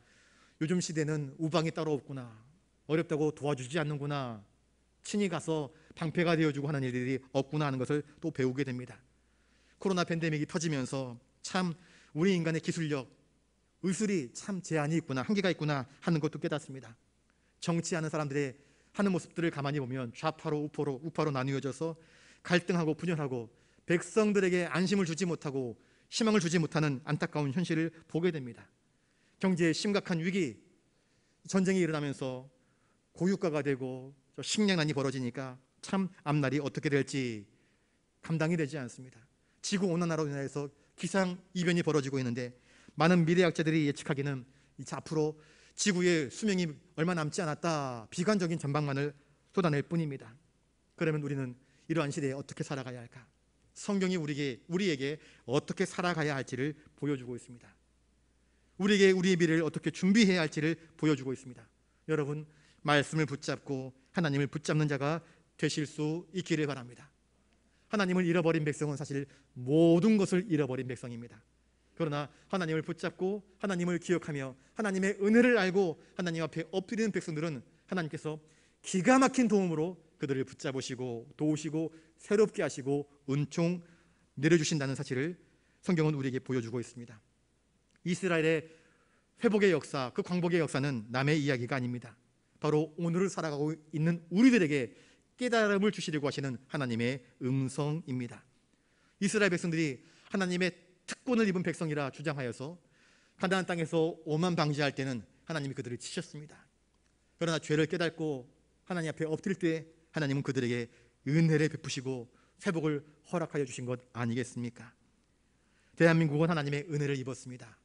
요즘 시대는 우방이 따로 없구나, 어렵다고 도와주지 않는구나, 친히 가서 방패가 되어주고 하는 일들이 없구나 하는 것을 또 배우게 됩니다. 코로나 팬데믹이 터지면서 참 우리 인간의 기술력, 의술이 참 제한이 있구나, 한계가 있구나 하는 것도 깨닫습니다. 정치하는 사람들의 하는 모습들을 가만히 보면 좌파로 우파로 나뉘어져서 갈등하고 분열하고 백성들에게 안심을 주지 못하고 희망을 주지 못하는 안타까운 현실을 보게 됩니다. 경제의 심각한 위기, 전쟁이 일어나면서 고유가가 되고 식량난이 벌어지니까 참 앞날이 어떻게 될지 감당이 되지 않습니다. 지구온난화로 인해서 기상이변이 벌어지고 있는데 많은 미래학자들이 예측하기는 이제 앞으로 지구의 수명이 얼마 남지 않았다, 비관적인 전망만을 쏟아낼 뿐입니다. 그러면 우리는 이러한 시대에 어떻게 살아가야 할까? 성경이 우리에게 어떻게 살아가야 할지를 보여주고 있습니다. 우리에게 우리의 미래를 어떻게 준비해야 할지를 보여주고 있습니다. 여러분, 말씀을 붙잡고 하나님을 붙잡는 자가 되실 수 있기를 바랍니다. 하나님을 잃어버린 백성은 사실 모든 것을 잃어버린 백성입니다. 그러나 하나님을 붙잡고 하나님을 기억하며 하나님의 은혜를 알고 하나님 앞에 엎드리는 백성들은 하나님께서 기가 막힌 도움으로 그들을 붙잡으시고 도우시고 새롭게 하시고 은총 내려주신다는 사실을 성경은 우리에게 보여주고 있습니다. 이스라엘의 회복의 역사, 그 광복의 역사는 남의 이야기가 아닙니다. 바로 오늘을 살아가고 있는 우리들에게 깨달음을 주시려고 하시는 하나님의 음성입니다. 이스라엘 백성들이 하나님의 특권을 입은 백성이라 주장하여서 가나안 땅에서 오만 방지할 때는 하나님이 그들을 치셨습니다. 그러나 죄를 깨닫고 하나님 앞에 엎드릴 때 하나님은 그들에게 은혜를 베푸시고 회복을 허락하여 주신 것 아니겠습니까? 대한민국은 하나님의 은혜를 입었습니다.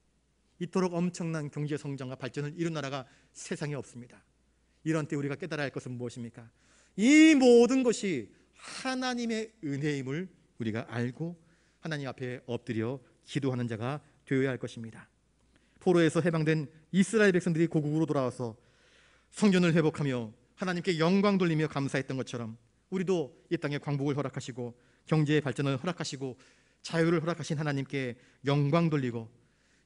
이토록 엄청난 경제 성장과 발전을 이룬 나라가 세상에 없습니다. 이런 때 우리가 깨달아야 할 것은 무엇입니까? 이 모든 것이 하나님의 은혜임을 우리가 알고 하나님 앞에 엎드려 기도하는 자가 되어야 할 것입니다. 포로에서 해방된 이스라엘 백성들이 고국으로 돌아와서 성전을 회복하며 하나님께 영광 돌리며 감사했던 것처럼 우리도 이 땅에 광복을 허락하시고 경제의 발전을 허락하시고 자유를 허락하신 하나님께 영광 돌리고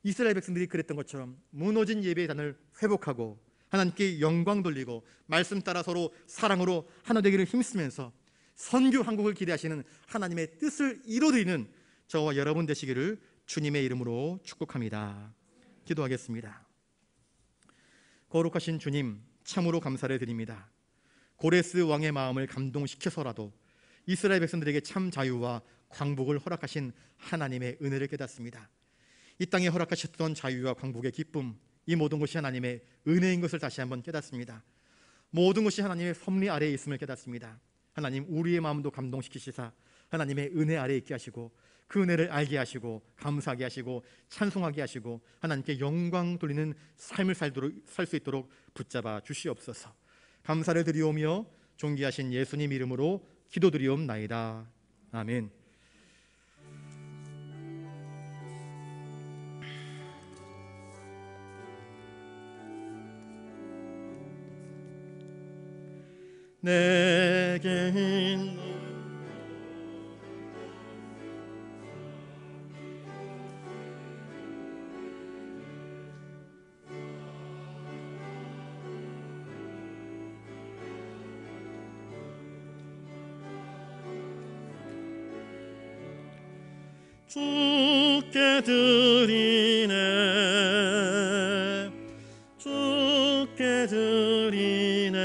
이스라엘 백성들이 그랬던 것처럼 무너진 예배의 단을 회복하고 하나님께 영광 돌리고 말씀 따라 서로 사랑으로 하나 되기를 힘쓰면서 선교 한국을 기대하시는 하나님의 뜻을 이루어드리는 저와 여러분 되시기를 주님의 이름으로 축복합니다. 기도하겠습니다. 거룩하신 주님, 참으로 감사를 드립니다. 고레스 왕의 마음을 감동시켜서라도 이스라엘 백성들에게 참 자유와 광복을 허락하신 하나님의 은혜를 깨닫습니다. 이 땅에 허락하셨던 자유와 광복의 기쁨, 이 모든 것이 하나님의 은혜인 것을 다시 한번 깨닫습니다. 모든 것이 하나님의 섭리 아래에 있음을 깨닫습니다. 하나님, 우리의 마음도 감동시키시사 하나님의 은혜 아래에 있게 하시고 그 은혜를 알게 하시고 감사하게 하시고 찬송하게 하시고 하나님께 영광 돌리는 삶을 살 수 있도록 붙잡아 주시옵소서. 감사를 드리오며 존귀하신 예수님 이름으로 기도드리옵나이다. 아멘. 내게 있는 주께 드리네, 주께 드리네.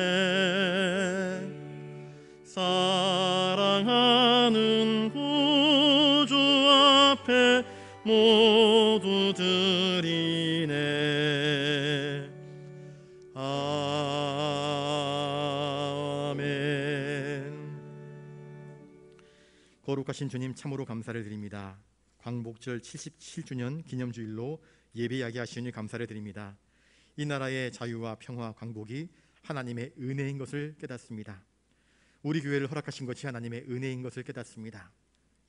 사랑하는 구주 앞에 모두 드리네. 아멘. 거룩하신 주님, 참으로 감사를 드립니다. 광복절 77주년 기념주일로 예배하게 하시니 감사를 드립니다. 이 나라의 자유와 평화, 광복이 하나님의 은혜인 것을 깨닫습니다. 우리 교회를 허락하신 것이 하나님의 은혜인 것을 깨닫습니다.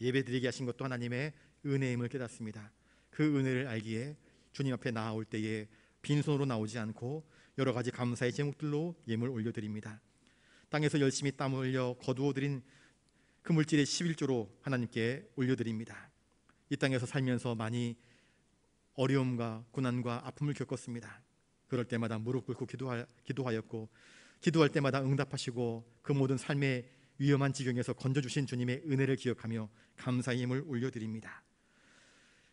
예배드리게 하신 것도 하나님의 은혜임을 깨닫습니다. 그 은혜를 알기에 주님 앞에 나아올 때에 빈손으로 나오지 않고 여러 가지 감사의 제목들로 예물 올려드립니다. 땅에서 열심히 땀 흘려 거두어드린 그 물질의 11조로 하나님께 올려드립니다. 이 땅에서 살면서 많이 어려움과 고난과 아픔을 겪었습니다. 그럴 때마다 무릎 꿇고 기도하였고 기도할 때마다 응답하시고 그 모든 삶의 위험한 지경에서 건져주신 주님의 은혜를 기억하며 감사의 힘을 올려드립니다.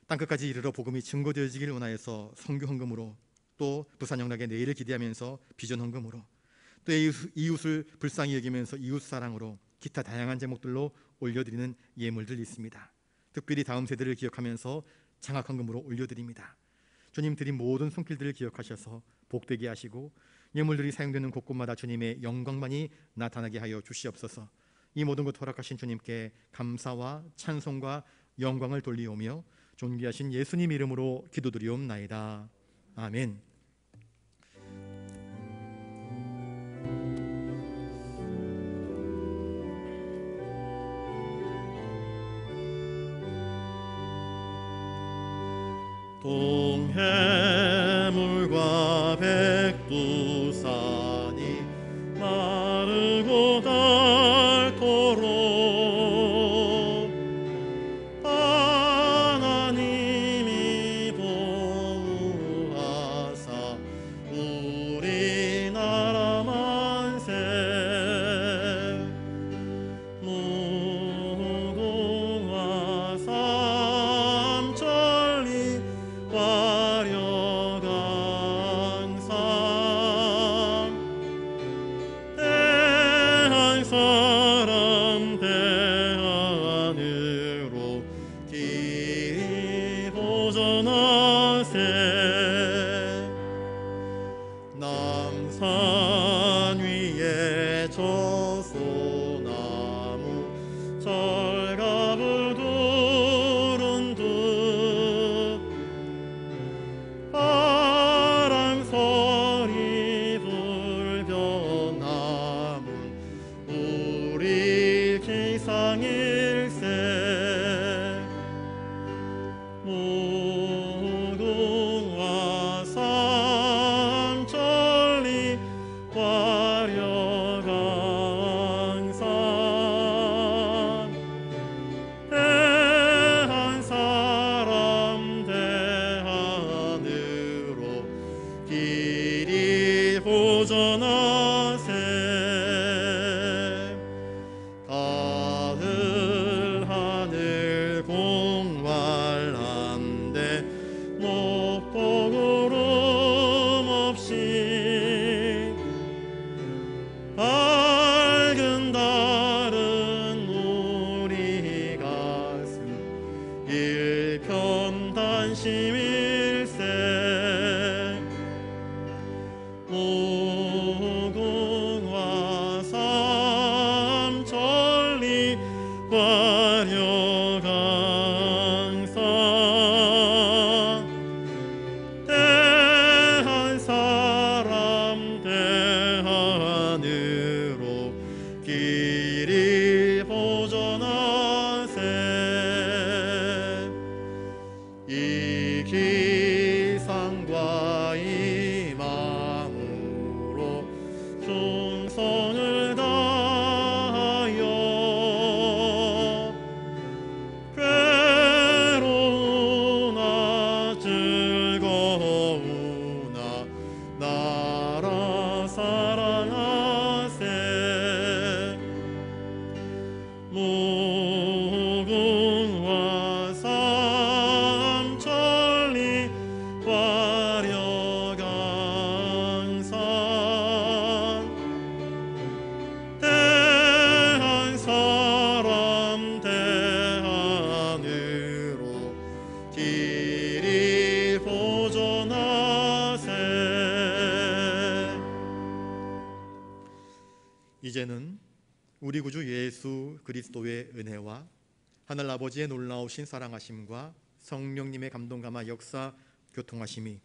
땅끝까지 이르러 복음이 증거되어지길 원하여서 선교 헌금으로, 또 부산영락의 내일을 기대하면서 비전 헌금으로, 또 이웃을 불쌍히 여기면서 이웃 사랑으로 기타 다양한 제목들로 올려드리는 예물들 있습니다. 특별히 다음 세대를 기억하면서 장학 헌금으로 올려드립니다. 주님 드린 모든 손길들을 기억하셔서 복되게 하시고 예물들이 사용되는 곳곳마다 주님의 영광만이 나타나게 하여 주시옵소서. 이 모든 것 허락하신 주님께 감사와 찬송과 영광을 돌리오며 존귀하신 예수님 이름으로 기도드리옵나이다. 아멘. 동해물과 백두산이 마르고 닳도록 보존하세. 남산 위에 저소나무 철갑을 두른 듯 바람 소리 불변 남은 우리 기상일세. 무궁화 삼천리 화려강산 대한 사람 대하늘로 길이 보존하세. 가을 하늘 공활한데 높고 구름 없이 밝은 달은 우리 가슴 일편단심일세. 무궁화 삼천리 화려강산 대한 사람 대하늘로 길이 보존하세. 이 기상과 이 마음으로 충성을 다하여 괴로우나 즐거우나 나라 사랑하세. 무궁화 삼천리 화려강산 대한 사람 대하늘로 길이 보존하세. 이제는 우리 구주 예수 그리스도의 은혜와 하늘 아버지의 놀라우신 사랑하심과 성령님의 감동감화 역사 교통하심이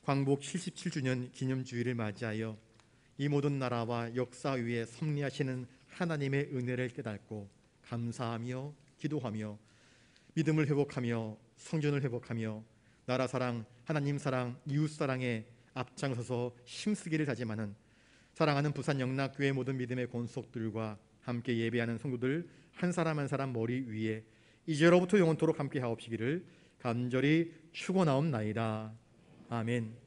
광복 77주년 기념주일을 맞이하여 이 모든 나라와 역사 위에 섭리하시는 하나님의 은혜를 깨닫고 감사하며 기도하며 믿음을 회복하며 성전을 회복하며 나라 사랑, 하나님 사랑, 이웃 사랑에 앞장서서 힘쓰기를 다짐하는 사랑하는 부산 영락교회 모든 믿음의 권속들과 함께 예배하는 성도들 한 사람 한 사람 머리 위에 이제로부터 영원토록 함께 하옵시기를 간절히 축원하옵나이다. 아멘.